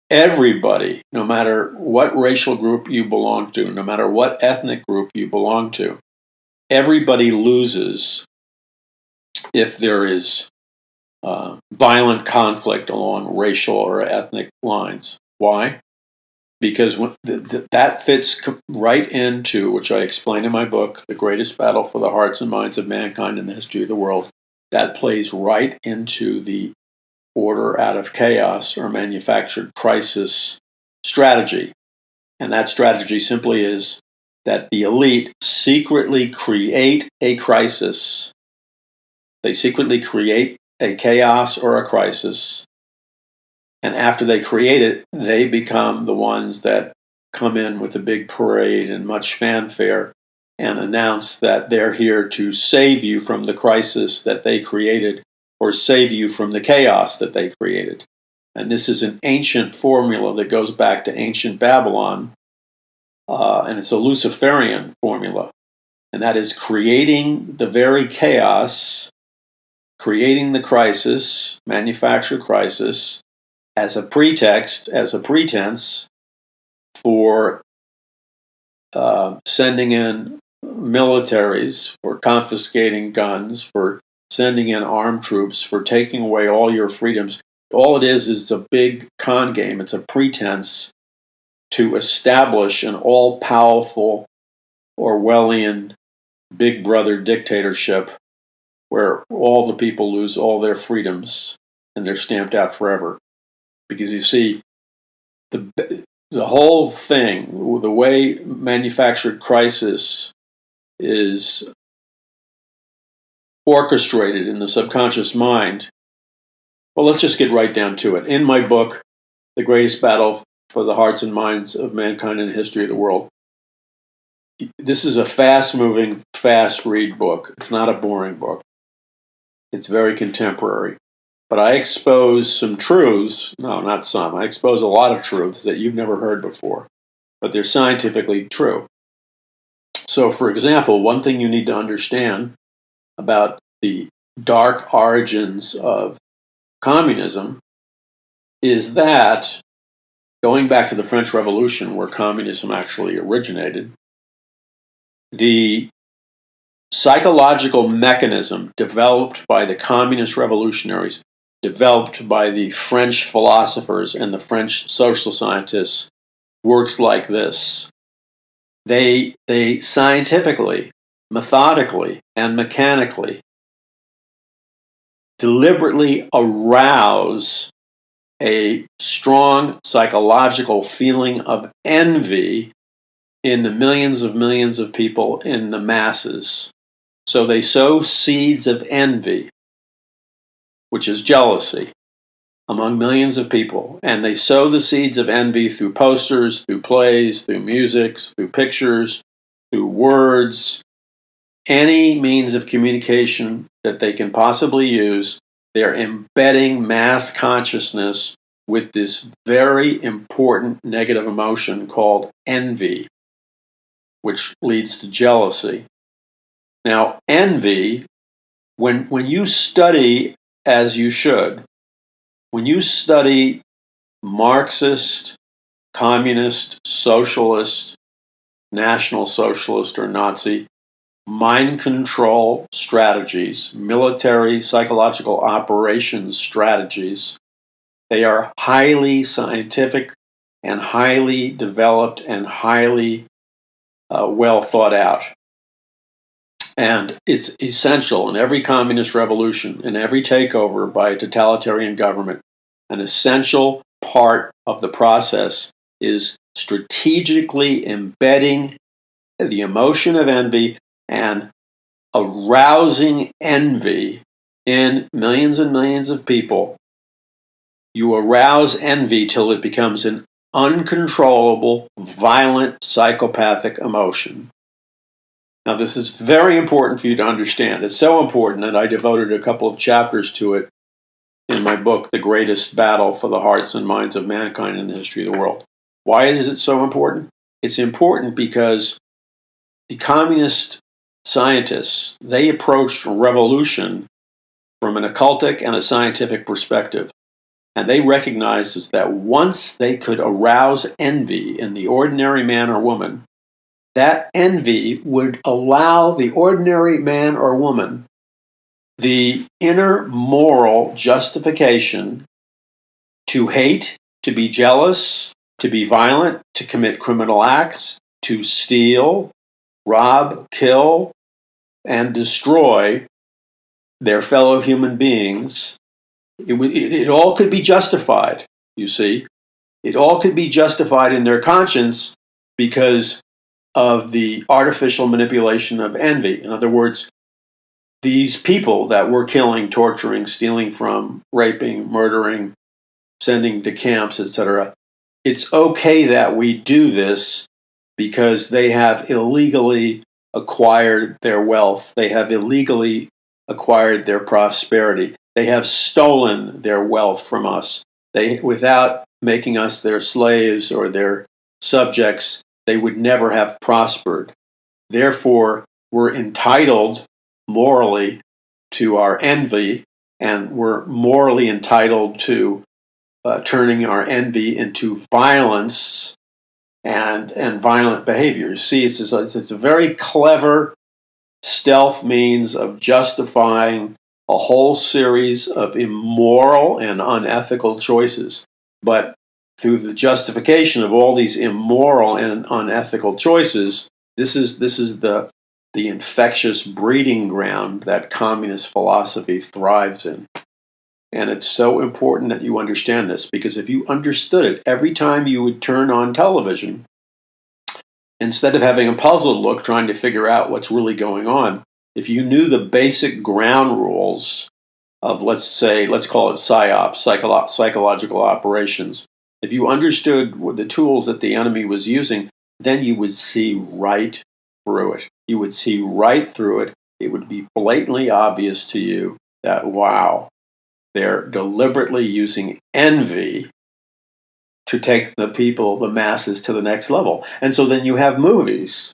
Everybody, no matter what racial group you belong to, no matter what ethnic group you belong to, everybody loses if there is violent conflict along racial or ethnic lines. Why? Because that fits right into, which I explain in my book, The Greatest Battle for the Hearts and Minds of Mankind in the History of the World. That plays right into the order out of chaos or manufactured crisis strategy. And that strategy simply is that the elite secretly create a crisis. They secretly create a chaos or a crisis. And after they create it, they become the ones that come in with a big parade and much fanfare and announce that they're here to save you from the crisis that they created or save you from the chaos that they created. And this is an ancient formula that goes back to ancient Babylon, and it's a Luciferian formula. And that is creating the very chaos, creating the crisis, manufactured crisis, as a pretext, as a pretense for sending in militaries, for confiscating guns, for sending in armed troops, for taking away all your freedoms. All it is a big con game. It's a pretense to establish an all-powerful Orwellian Big Brother dictatorship where all the people lose all their freedoms and they're stamped out forever. Because you see, the whole thing, the way manufactured crisis is orchestrated in the subconscious mind. Well, let's just get right down to it. In my book, The Greatest Battle for the Hearts and Minds of Mankind in the History of the World, this is a fast-moving, fast-read book. It's not a boring book. It's very contemporary. But I expose some truths, no, not some, I expose a lot of truths that you've never heard before, but they're scientifically true. So, for example, one thing you need to understand about the dark origins of communism is that, going back to the French Revolution, where communism actually originated, the psychological mechanism developed by the communist revolutionaries, developed by the French philosophers and the French social scientists, works like this. They scientifically, methodically, and mechanically deliberately arouse a strong psychological feeling of envy in the millions of people in the masses. So they sow seeds of envy, which is jealousy, among millions of people. And they sow the seeds of envy through posters, through plays, through music, through pictures, through words, any means of communication that they can possibly use. They're embedding mass consciousness with this very important negative emotion called envy, which leads to jealousy. Now, envy, when you study, as you should, when you study Marxist, communist, socialist, National Socialist, or Nazi mind control strategies, military psychological operations strategies, they are highly scientific and highly developed and highly well thought out. And it's essential in every communist revolution, in every takeover by a totalitarian government. An essential part of the process is strategically embedding the emotion of envy and arousing envy in millions and millions of people. You arouse envy till it becomes an uncontrollable, violent, psychopathic emotion. Now, this is very important for you to understand. It's so important that I devoted a couple of chapters to it in my book, The Greatest Battle for the Hearts and Minds of Mankind in the History of the World. Why is it so important? It's important because the communist scientists, they approached revolution from an occultic and a scientific perspective. And they recognized that once they could arouse envy in the ordinary man or woman, that envy would allow the ordinary man or woman the inner moral justification to hate, to be jealous, to be violent, to commit criminal acts, to steal, rob, kill, and destroy their fellow human beings. It all could be justified, you see. It all could be justified in their conscience because of the artificial manipulation of envy. In other words, these people that we're killing, torturing, stealing from, raping, murdering, sending to camps, etc., it's okay that we do this because they have illegally acquired their wealth. They have illegally acquired their prosperity. They have stolen their wealth from us. Without making us their slaves or their subjects, they would never have prospered. Therefore, we're entitled morally to our envy, and we're morally entitled to turning our envy into violence and violent behaviors. See, it's a very clever stealth means of justifying a whole series of immoral and unethical choices. But through the justification of all these immoral and unethical choices, this is the the infectious breeding ground that communist philosophy thrives in. And it's so important that you understand this, because if you understood it, every time you would turn on television, instead of having a puzzled look trying to figure out what's really going on, if you knew the basic ground rules of, let's call it PSYOPs, psychological operations, if you understood the tools that the enemy was using, then you would see right through it. You would see right through it. It would be blatantly obvious to you that, wow, they're deliberately using envy to take the people, the masses, to the next level. And so then you have movies.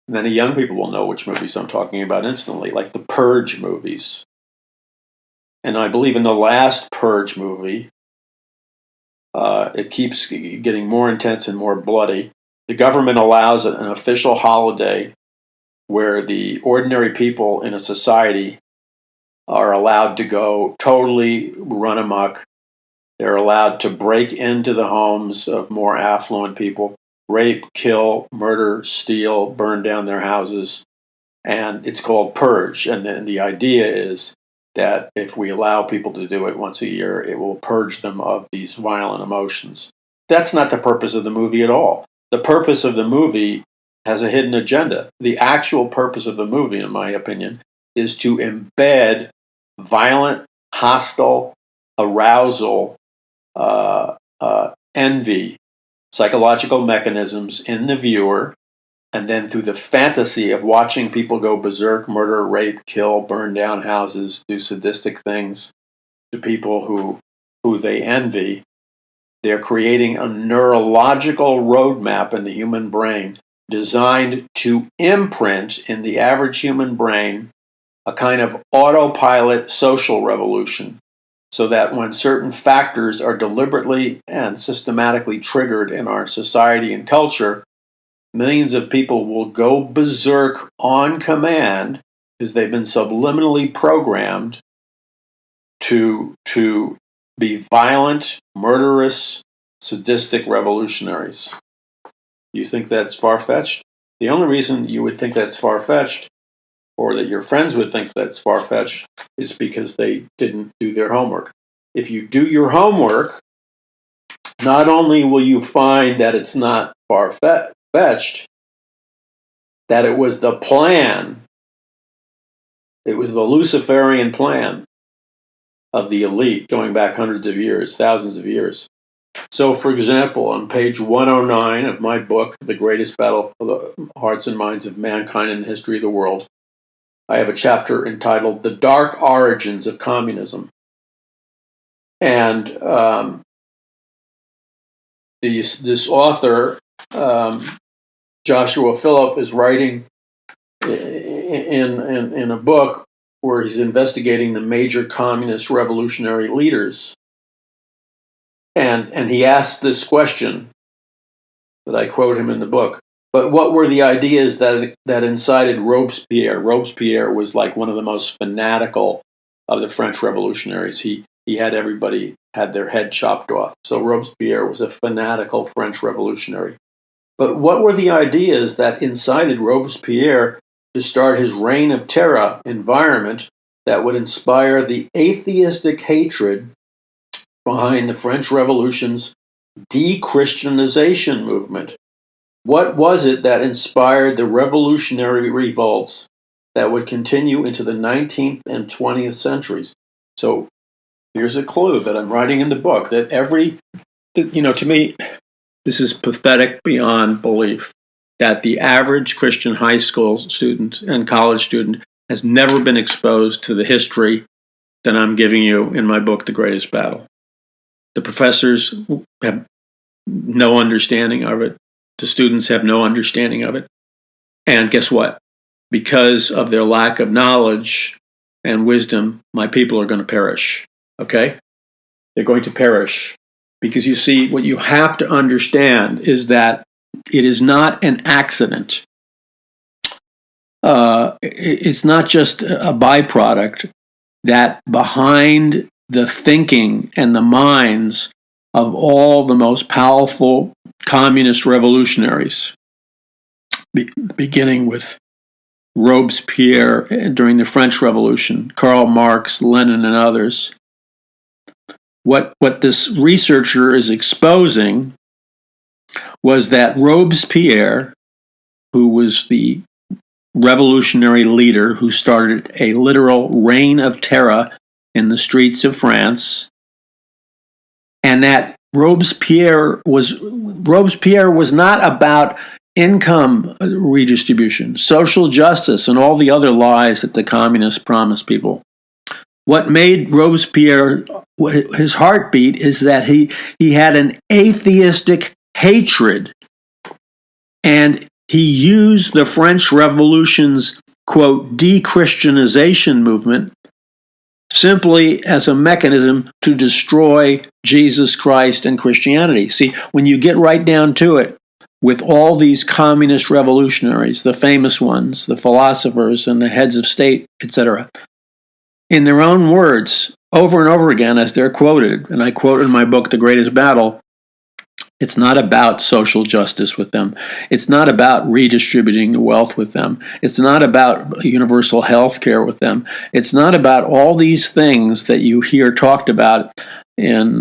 Many young people will know which movies I'm talking about instantly, like the Purge movies. And I believe in the last Purge movie, it keeps getting more intense and more bloody. The government allows an official holiday where the ordinary people in a society are allowed to go totally run amok. They're allowed to break into the homes of more affluent people, rape, kill, murder, steal, burn down their houses. And it's called Purge. And then the idea is that if we allow people to do it once a year, it will purge them of these violent emotions. That's not the purpose of the movie at all. The purpose of the movie has a hidden agenda. The actual purpose of the movie, in my opinion, is to embed violent, hostile, arousal, envy, psychological mechanisms in the viewer, and then through the fantasy of watching people go berserk, murder, rape, kill, burn down houses, do sadistic things to people who they envy, they're creating a neurological roadmap in the human brain designed to imprint in the average human brain a kind of autopilot social revolution, so that when certain factors are deliberately and systematically triggered in our society and culture, millions of people will go berserk on command because they've been subliminally programmed to be violent, murderous, sadistic revolutionaries. You think that's far-fetched? The only reason you would think that's far-fetched, or that your friends would think that's far-fetched, is because they didn't do their homework. If you do your homework, not only will you find that it's not far-fetched, that it was the plan, it was the Luciferian plan of the elite going back hundreds of years, thousands of years. So, for example, on page 109 of my book, The Greatest Battle for the Hearts and Minds of Mankind in the History of the World, I have a chapter entitled The Dark Origins of Communism. And this author, Joshua Phillip, is writing in a book where he's investigating the major communist revolutionary leaders. And he asks this question that I quote him in the book. But what were the ideas that incited Robespierre? Robespierre was like one of the most fanatical of the French revolutionaries. He had everybody had their head chopped off. So Robespierre was a fanatical French revolutionary. But what were the ideas that incited Robespierre to start his reign of terror environment that would inspire the atheistic hatred behind the French Revolution's de-Christianization movement? What was it that inspired the revolutionary revolts that would continue into the 19th and 20th centuries? So here's a clue that I'm writing in the book, that to me, this is pathetic beyond belief, that the average Christian high school student and college student has never been exposed to the history that I'm giving you in my book, The Greatest Battle. The professors have no understanding of it. The students have no understanding of it. And guess what? Because of their lack of knowledge and wisdom, my people are going to perish. Okay? They're going to perish. Because you see, what you have to understand is that it is not an accident. It's not just a byproduct that behind the thinking and the minds of all the most powerful communist revolutionaries, beginning with Robespierre during the French Revolution, Karl Marx, Lenin, and others. What this researcher is exposing was that Robespierre, who was the revolutionary leader who started a literal reign of terror in the streets of France, and that Robespierre was not about income redistribution, social justice, and all the other lies that the communists promised people. What made Robespierre his heartbeat is that he had an atheistic hatred, and he used the French Revolution's, quote, de-Christianization movement simply as a mechanism to destroy Jesus Christ and Christianity. See, when you get right down to it, with all these communist revolutionaries, the famous ones, the philosophers and the heads of state, etc., in their own words, over and over again, as they're quoted, and I quote in my book, The Greatest Battle, it's not about social justice with them. It's not about redistributing the wealth with them. It's not about universal health care with them. It's not about all these things that you hear talked about in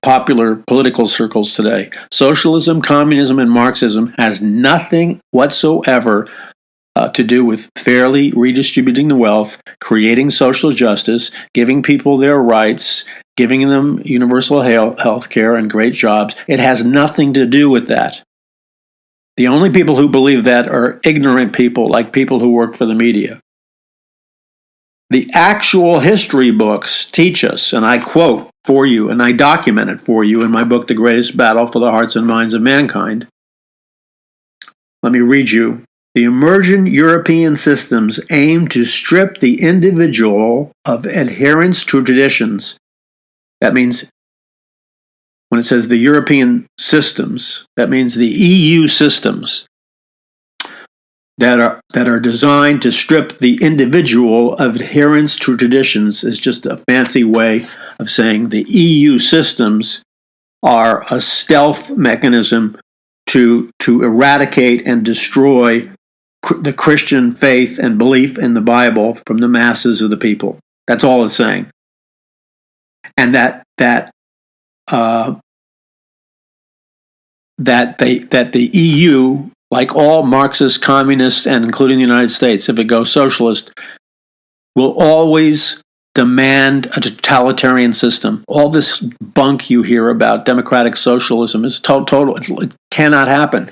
popular political circles today. Socialism, communism, and Marxism has nothing whatsoever to do with fairly redistributing the wealth, creating social justice, giving people their rights, giving them universal health care and great jobs. It has nothing to do with that. The only people who believe that are ignorant people, like people who work for the media. The actual history books teach us, and I quote for you, and I document it for you in my book, The Greatest Battle for the Hearts and Minds of Mankind. Let me read you. The emergent European systems aim to strip the individual of adherence to traditions. That means, when it says the European systems, that means the EU systems that are designed to strip the individual of adherence to traditions is just a fancy way of saying the EU systems are a stealth mechanism to eradicate and destroy the Christian faith and belief in the Bible from the masses of the people. That's all it's saying. And that the EU, like all Marxist communists and including the United States, if it goes socialist, will always demand a totalitarian system. All this bunk you hear about democratic socialism is total. It cannot happen.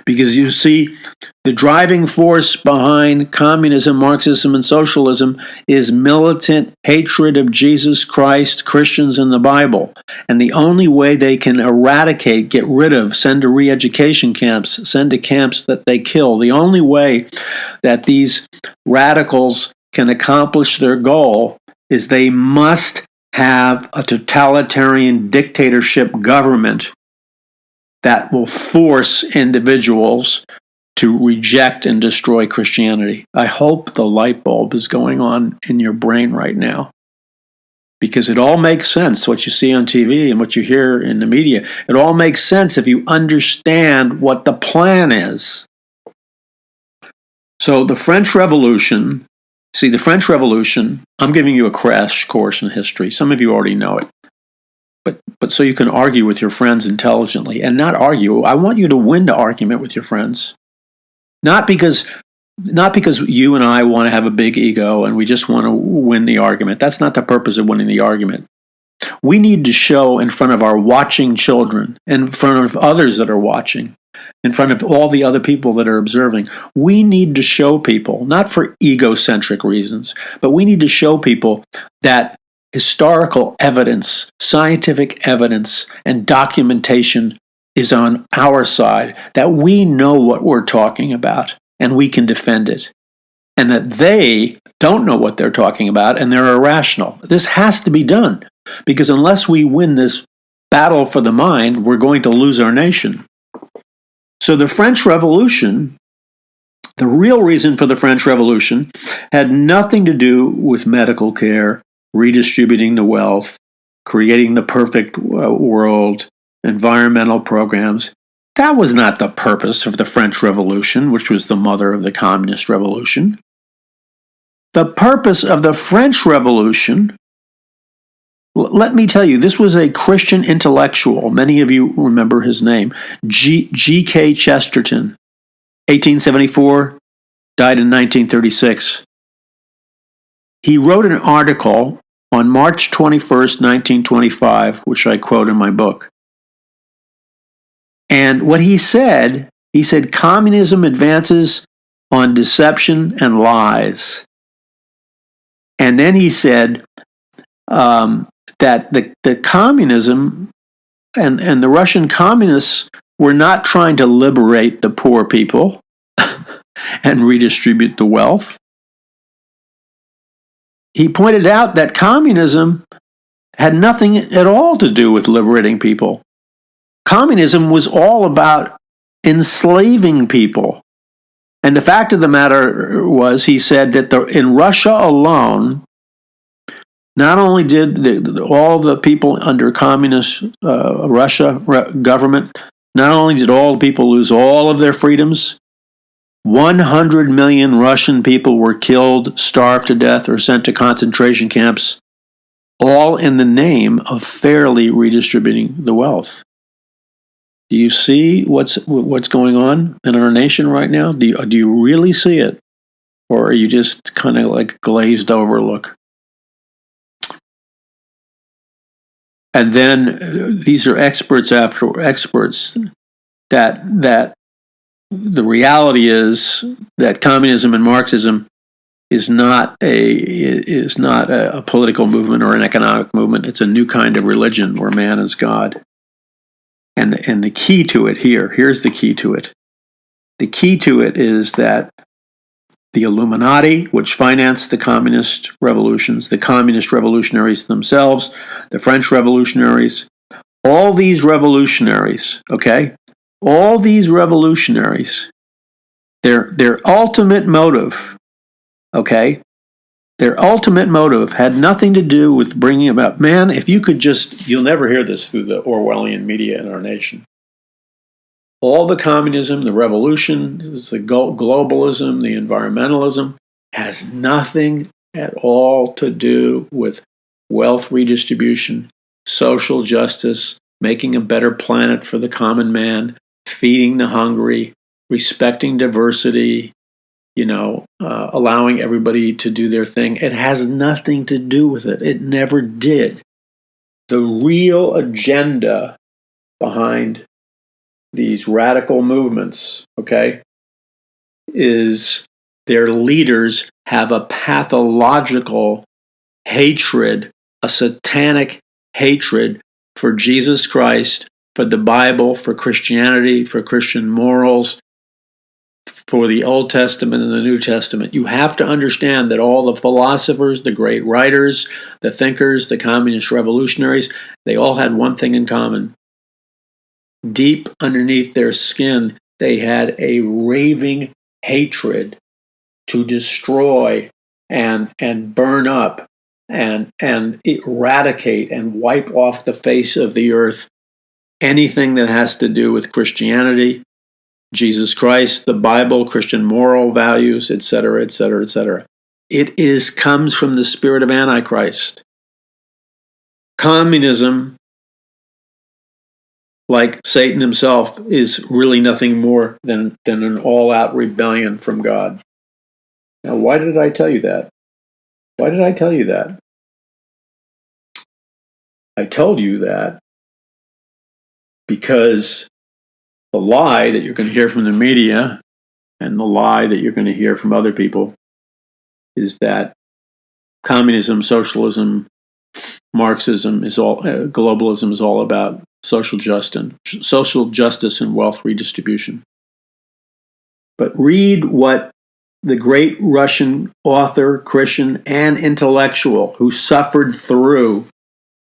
Because you see, the driving force behind communism, Marxism, and socialism is militant hatred of Jesus Christ, Christians, and the Bible. And the only way they can eradicate, get rid of, send to re-education camps, send to camps that they kill, the only way that these radicals can accomplish their goal is they must have a totalitarian dictatorship government that will force individuals to reject and destroy Christianity. I hope the light bulb is going on in your brain right now, because it all makes sense, what you see on TV and what you hear in the media. It all makes sense if you understand what the plan is. So the French Revolution, I'm giving you a crash course in history. Some of you already know it. But so you can argue with your friends intelligently, and not argue. I want you to win the argument with your friends. Not because you and I want to have a big ego and we just want to win the argument. That's not the purpose of winning the argument. We need to show in front of our watching children, in front of others that are watching, in front of all the other people that are observing. We need to show people, not for egocentric reasons, but we need to show people that historical evidence, scientific evidence, and documentation is on our side, that we know what we're talking about and we can defend it, and that they don't know what they're talking about and they're irrational. This has to be done, because unless we win this battle for the mind, we're going to lose our nation. So the French Revolution, the real reason for the French Revolution, had nothing to do with medical care, redistributing the wealth, creating the perfect world, environmental programs. That was not the purpose of the French Revolution, which was the mother of the Communist Revolution. The purpose of the French Revolution, let me tell you, this was a Christian intellectual. Many of you remember his name, G.K. Chesterton, 1874, died in 1936. He wrote an article on March 21st, 1925, which I quote in my book. And what he said, communism advances on deception and lies. And then he said that the communism and the Russian communists were not trying to liberate the poor people and redistribute the wealth. He pointed out that communism had nothing at all to do with liberating people. Communism was all about enslaving people. And the fact of the matter was, he said that in Russia alone, not only did all the people under communist Russia government, not only did all the people lose all of their freedoms, 100 million Russian people were killed, starved to death, or sent to concentration camps, all in the name of fairly redistributing the wealth. Do you see what's going on in our nation right now? Do you really see it? Or are you just kind of like glazed over look? And then these are experts after experts that the reality is that communism and Marxism is not a political movement or an economic movement. It's a new kind of religion where man is God. And the key to it here's the key to it. The key to it is that the Illuminati, which financed the communist revolutions, the communist revolutionaries themselves, the French revolutionaries, all these revolutionaries, okay? All these revolutionaries, their ultimate motive, okay? Their ultimate motive had nothing to do with bringing about, man, if you could just, you'll never hear this through the Orwellian media in our nation. All the communism, the revolution, the globalism, the environmentalism has nothing at all to do with wealth redistribution, social justice, making a better planet for the common man, feeding the hungry, respecting diversity, allowing everybody to do their thing. It has nothing to do with it. It never did. The real agenda behind these radical movements, okay, is their leaders have a pathological hatred, a satanic hatred for Jesus Christ, for the Bible, for Christianity, for Christian morals, for the Old Testament and the New Testament. You have to understand that all the philosophers, the great writers, the thinkers, the communist revolutionaries, they all had one thing in common. Deep underneath their skin, they had a raving hatred to destroy and burn up and eradicate and wipe off the face of the earth anything that has to do with Christianity, Jesus Christ, the Bible, Christian moral values, etc., etc., etc. It comes from the spirit of Antichrist. Communism, like Satan himself, is really nothing more than an all-out rebellion from God. Now, why did I tell you that? Why did I tell you that? I told you that because the lie that you're going to hear from the media and the lie that you're going to hear from other people is that communism, socialism, Marxism globalism is all about social justice and wealth redistribution. But read what the great Russian author, Christian, and intellectual who suffered through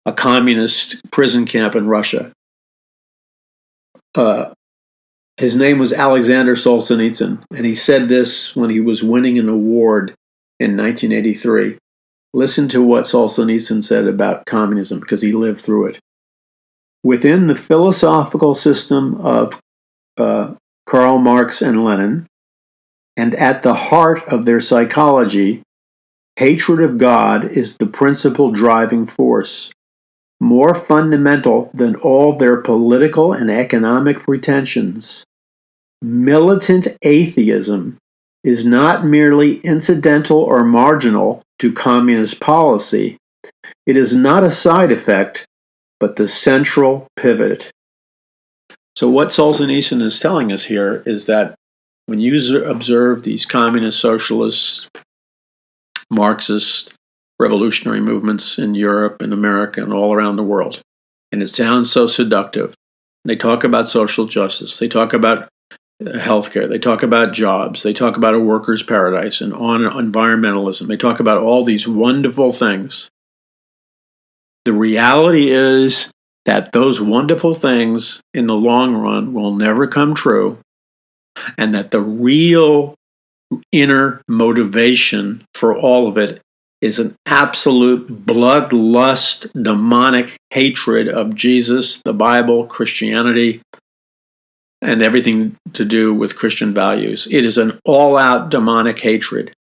a communist prison camp in Russia. His name was Alexander Solzhenitsyn, and he said this when he was winning an award in 1983. Listen to what Solzhenitsyn said about communism, because he lived through it. Within the philosophical system of Karl Marx and Lenin, and at the heart of their psychology, hatred of God is the principal driving force, more fundamental than all their political and economic pretensions. Militant atheism is not merely incidental or marginal to communist policy. It is not a side effect, but the central pivot. So what Solzhenitsyn is telling us here is that when you observe these communist, socialist, Marxist, revolutionary movements in Europe and America and all around the world, and it sounds so seductive, they talk about social justice, they talk about healthcare, they talk about jobs, they talk about a worker's paradise and on environmentalism, they talk about all these wonderful things. The reality is that those wonderful things in the long run will never come true, and that the real inner motivation for all of it is an absolute bloodlust, demonic hatred of Jesus, the Bible, Christianity, and everything to do with Christian values. It is an all-out demonic hatred,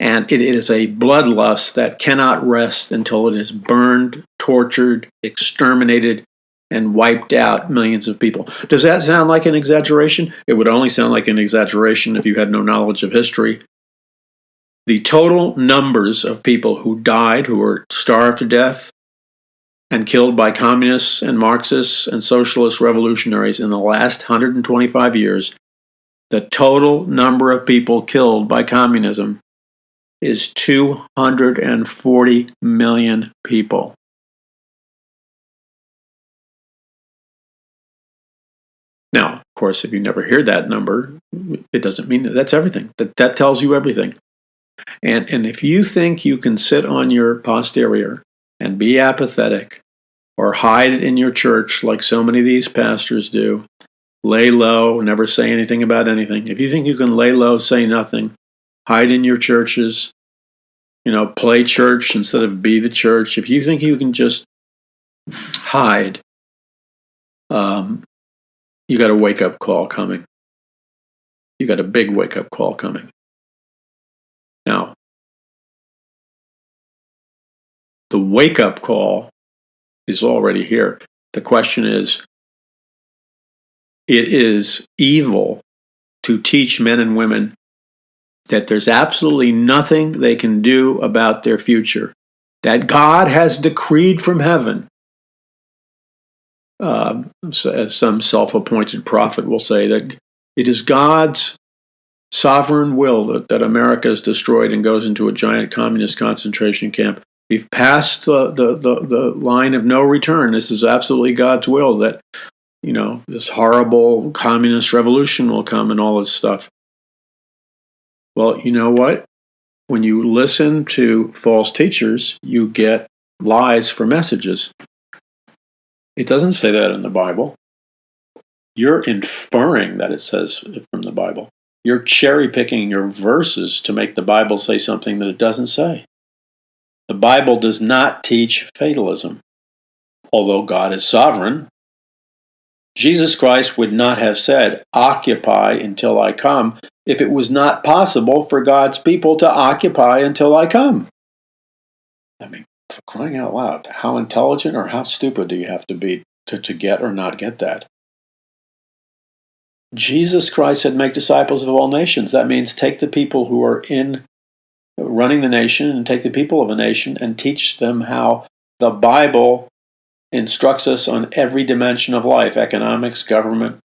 and it is a bloodlust that cannot rest until it is burned, tortured, exterminated, and wiped out millions of people. Does that sound like an exaggeration? It would only sound like an exaggeration if you had no knowledge of history. The total numbers of people who died, who were starved to death and killed by communists and Marxists and socialist revolutionaries in the last 125 years, the total number of people killed by communism is 240 million people. Now, of course, if you never hear that number, it doesn't mean that's everything. That tells you everything. And if you think you can sit on your posterior and be apathetic or hide in your church like so many of these pastors do, lay low, never say anything about anything. If you think you can lay low, say nothing, hide in your churches, play church instead of be the church. If you think you can just hide, you got a wake-up call coming. You got a big wake-up call coming. Now, the wake-up call is already here. The question is, it is evil to teach men and women that there's absolutely nothing they can do about their future, that God has decreed from heaven. As some self-appointed prophet will say, that it is God's sovereign will that America is destroyed and goes into a giant communist concentration camp. We've passed the line of no return. This is absolutely God's will that, this horrible communist revolution will come and all this stuff. Well, you know what? When you listen to false teachers, you get lies for messages. It doesn't say that in the Bible. You're inferring that it says it from the Bible. You're cherry-picking your verses to make the Bible say something that it doesn't say. The Bible does not teach fatalism. Although God is sovereign, Jesus Christ would not have said, "Occupy until I come," if it was not possible for God's people to occupy until I come. I mean, for crying out loud, how intelligent or how stupid do you have to be to get or not get that? Jesus Christ said, "Make disciples of all nations." That means take the people who are in running the nation and take the people of a nation and teach them how the Bible instructs us on every dimension of life: economics, government,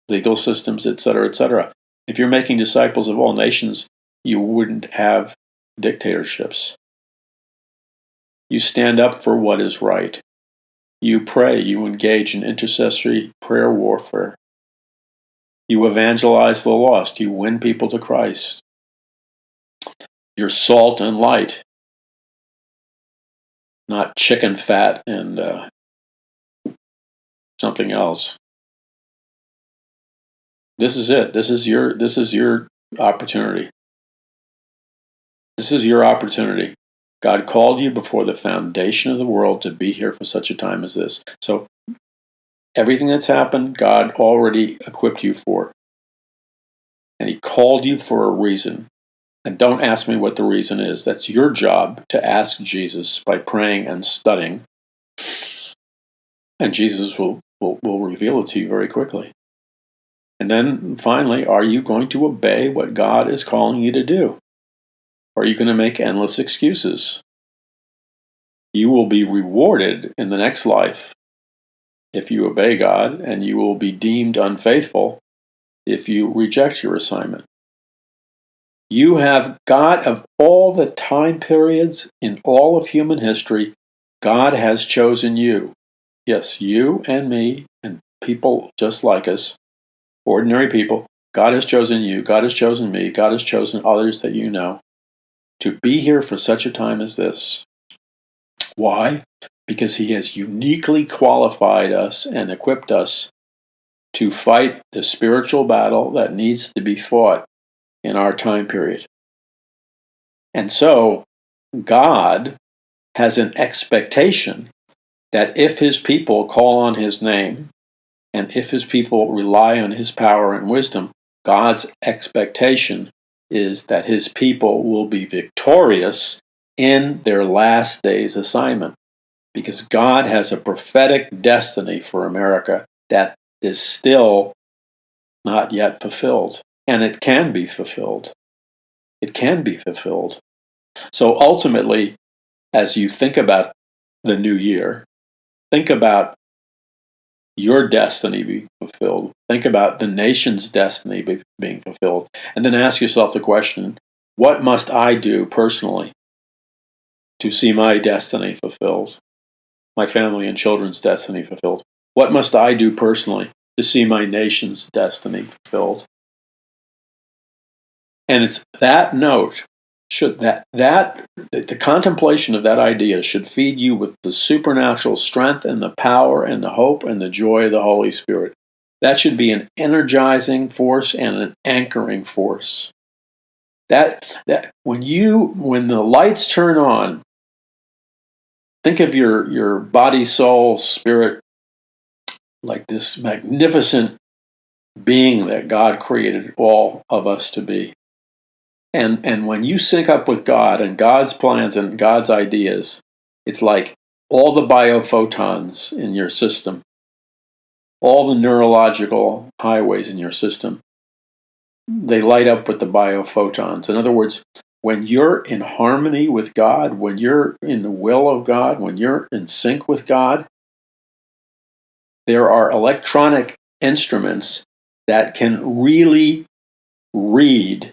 legal systems, etc., etc. If you're making disciples of all nations, you wouldn't have dictatorships. You stand up for what is right. You pray. You engage in intercessory prayer warfare. You evangelize the lost. You win people to Christ. You're salt and light, not chicken fat and something else. This is it. This is your opportunity. This is your opportunity. God called you before the foundation of the world to be here for such a time as this. So everything that's happened, God already equipped you for. And He called you for a reason. And don't ask me what the reason is. That's your job to ask Jesus by praying and studying. And Jesus will reveal it to you very quickly. And then finally, are you going to obey what God is calling you to do? Or are you going to make endless excuses? You will be rewarded in the next life if you obey God, and you will be deemed unfaithful if you reject your assignment. You have God, of all the time periods in all of human history, God has chosen you. Yes, you and me and people just like us, ordinary people. God has chosen you. God has chosen me. God has chosen others that you know to be here for such a time as this. Why? Because He has uniquely qualified us and equipped us to fight the spiritual battle that needs to be fought in our time period. And so, God has an expectation that if His people call on His name, and if His people rely on His power and wisdom, God's expectation is that His people will be victorious in their last days assignment. Because God has a prophetic destiny for America that is still not yet fulfilled. And it can be fulfilled. It can be fulfilled. So ultimately, as you think about the new year, think about your destiny being fulfilled. Think about the nation's destiny being fulfilled. And then ask yourself the question, what must I do personally to see my destiny fulfilled? My family and children's destiny fulfilled? What must I do personally to see my nation's destiny fulfilled? And it's that note should the contemplation of that idea should feed you with the supernatural strength and the power and the hope and the joy of the Holy Spirit. That should be an energizing force and an anchoring force. That when the lights turn on, think of your body, soul, spirit like this magnificent being that God created all of us to be. And when you sync up with God and God's plans and God's ideas, it's like all the biophotons in your system, all the neurological highways in your system, they light up with the biophotons. In other words, when you're in harmony with God, when you're in the will of God, when you're in sync with God, there are electronic instruments that can really read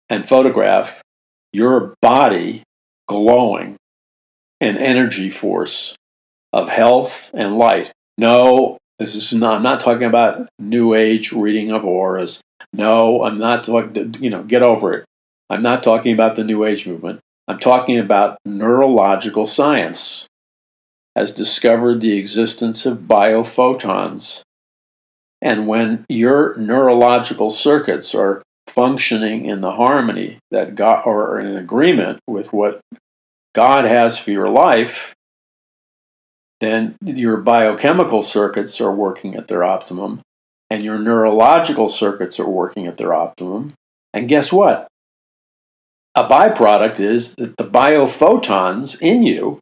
and photograph your body glowing an energy force of health and light. No, I'm not talking about New Age reading of auras. No, I'm not talking, get over it. I'm not talking about the New Age movement. I'm talking about neurological science has discovered the existence of biophotons. And when your neurological circuits are functioning in the harmony that God, or in agreement with what God has for your life, then your biochemical circuits are working at their optimum, and your neurological circuits are working at their optimum. And guess what? A byproduct is that the biophotons in you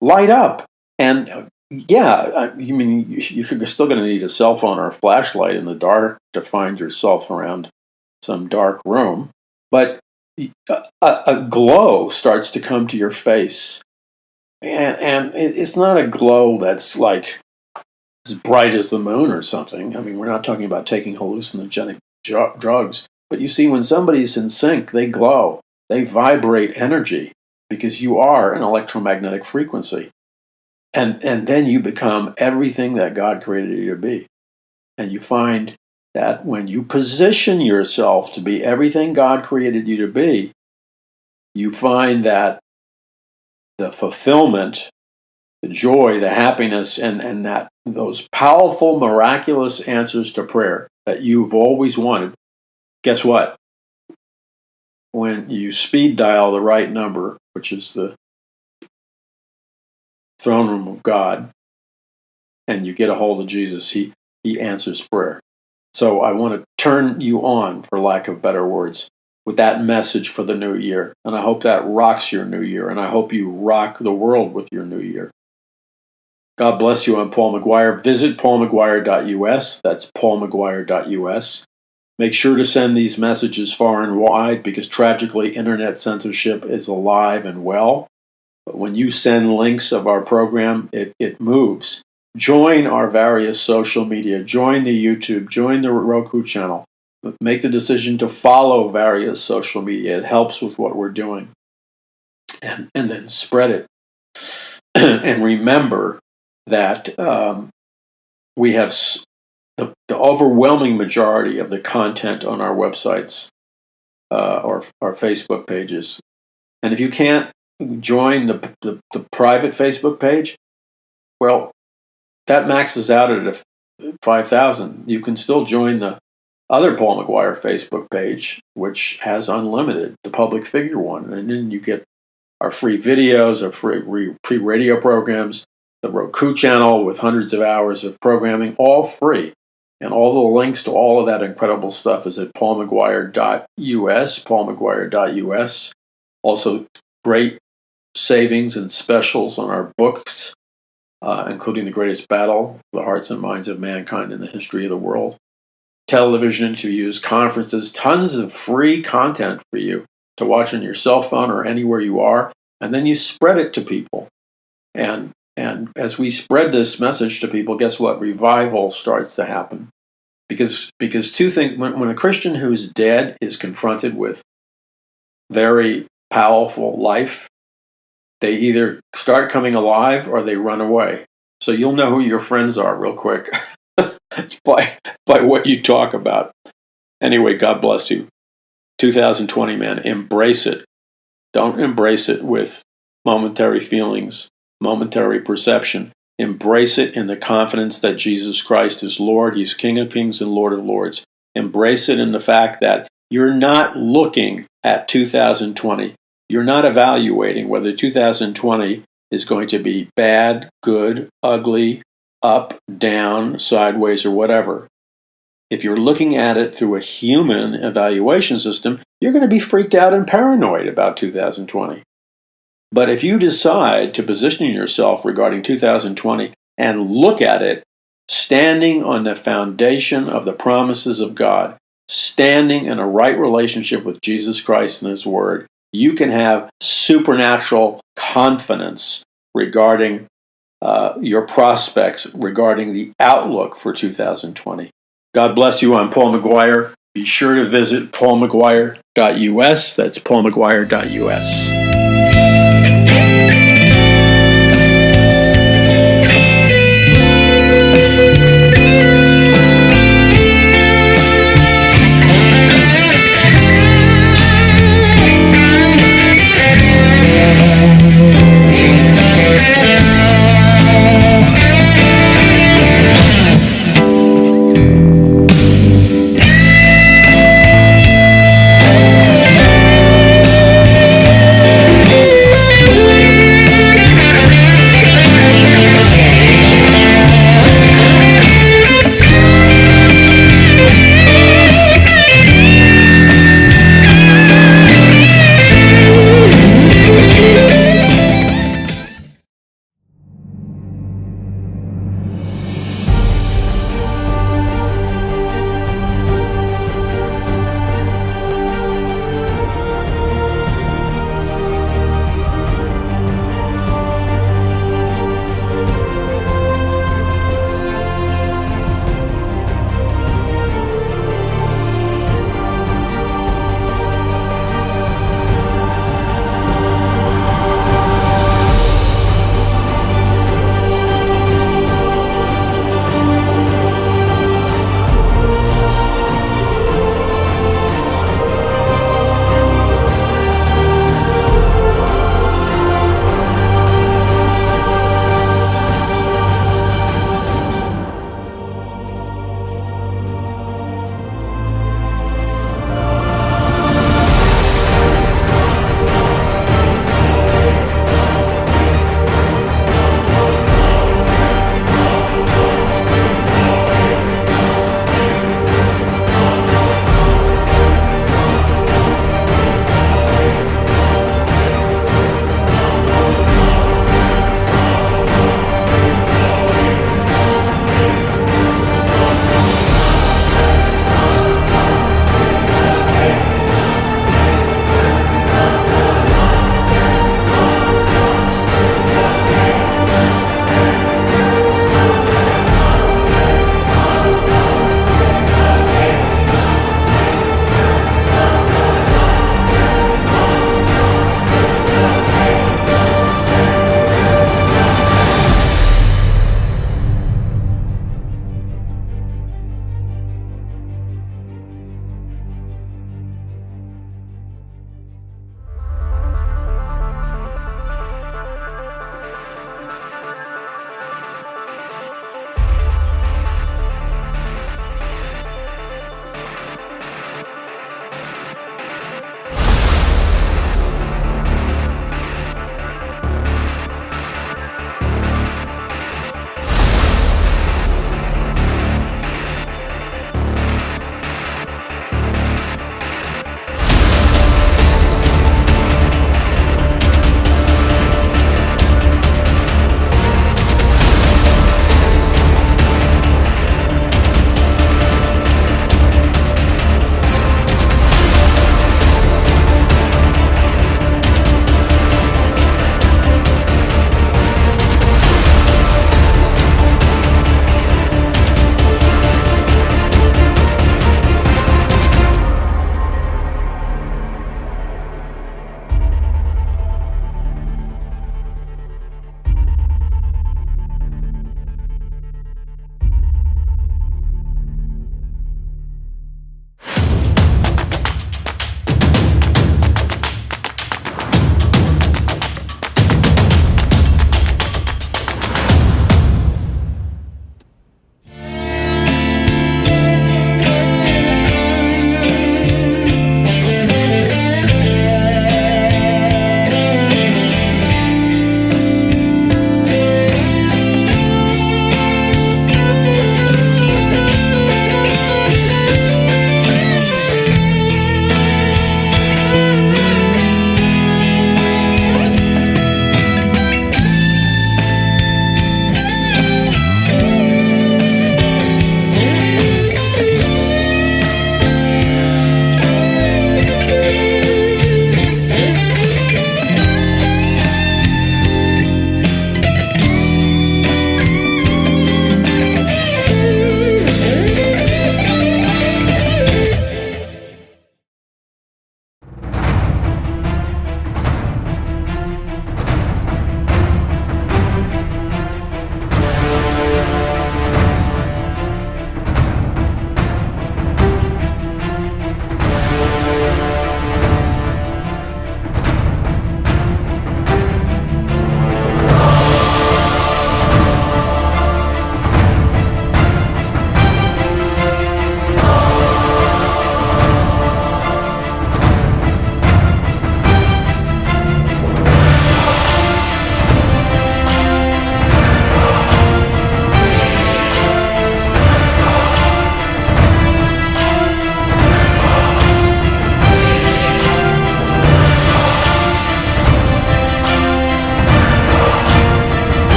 light up. And you're still going to need a cell phone or a flashlight in the dark to find yourself around some dark room. But a glow starts to come to your face. And it's not a glow that's like as bright as the moon or something. I mean, we're not talking about taking hallucinogenic drugs. But you see, when somebody's in sync, they glow. They vibrate energy because you are an electromagnetic frequency. And then you become everything that God created you to be. And you find that when you position yourself to be everything God created you to be, you find that the fulfillment, the joy, the happiness, and that those powerful, miraculous answers to prayer that you've always wanted, guess what? When you speed dial the right number, which is the throne room of God, and you get a hold of Jesus, he answers prayer. So I want to turn you on, for lack of better words, with that message for the new year. And I hope that rocks your new year. And I hope you rock the world with your new year. God bless you. I'm Paul McGuire. Visit paulmcguire.us. That's paulmcguire.us. Make sure to send these messages far and wide because tragically internet censorship is alive and well. But when you send links of our program, it moves. Join our various social media. Join the YouTube. Join the Roku Channel. Make the decision to follow various social media. It helps with what we're doing. And then spread it. And remember that we have the overwhelming majority of the content on our websites or our Facebook pages. And if you can't join the private Facebook page, well, that maxes out at 5,000. You can still join the other Paul McGuire Facebook page, which has unlimited, the public figure one. And then you get our free videos, our free radio programs, the Roku Channel with hundreds of hours of programming, all free. And all the links to all of that incredible stuff is at paulmcguire.us, paulmcguire.us. Also, great savings and specials on our books, including The Greatest Battle, The Hearts and Minds of Mankind in the History of the World. Television interviews, conferences, tons of free content for you to watch on your cell phone or anywhere you are. And then you spread it to people. And as we spread this message to people, guess what? Revival starts to happen. Because two things, when a Christian who's dead is confronted with very powerful life, they either start coming alive or they run away. So you'll know who your friends are real quick by what you talk about. Anyway, God bless you. 2020, man, embrace it. Don't embrace it with momentary feelings, momentary perception. Embrace it in the confidence that Jesus Christ is Lord. He's King of Kings and Lord of Lords. Embrace it in the fact that you're not looking at 2020. You're not evaluating whether 2020 is going to be bad, good, ugly, up, down, sideways, or whatever. If you're looking at it through a human evaluation system, you're going to be freaked out and paranoid about 2020. But if you decide to position yourself regarding 2020 and look at it standing on the foundation of the promises of God, standing in a right relationship with Jesus Christ and His Word, you can have supernatural confidence regarding your prospects, regarding the outlook for 2020. God bless you. I'm Paul McGuire. Be sure to visit paulmcguire.us. That's paulmcguire.us.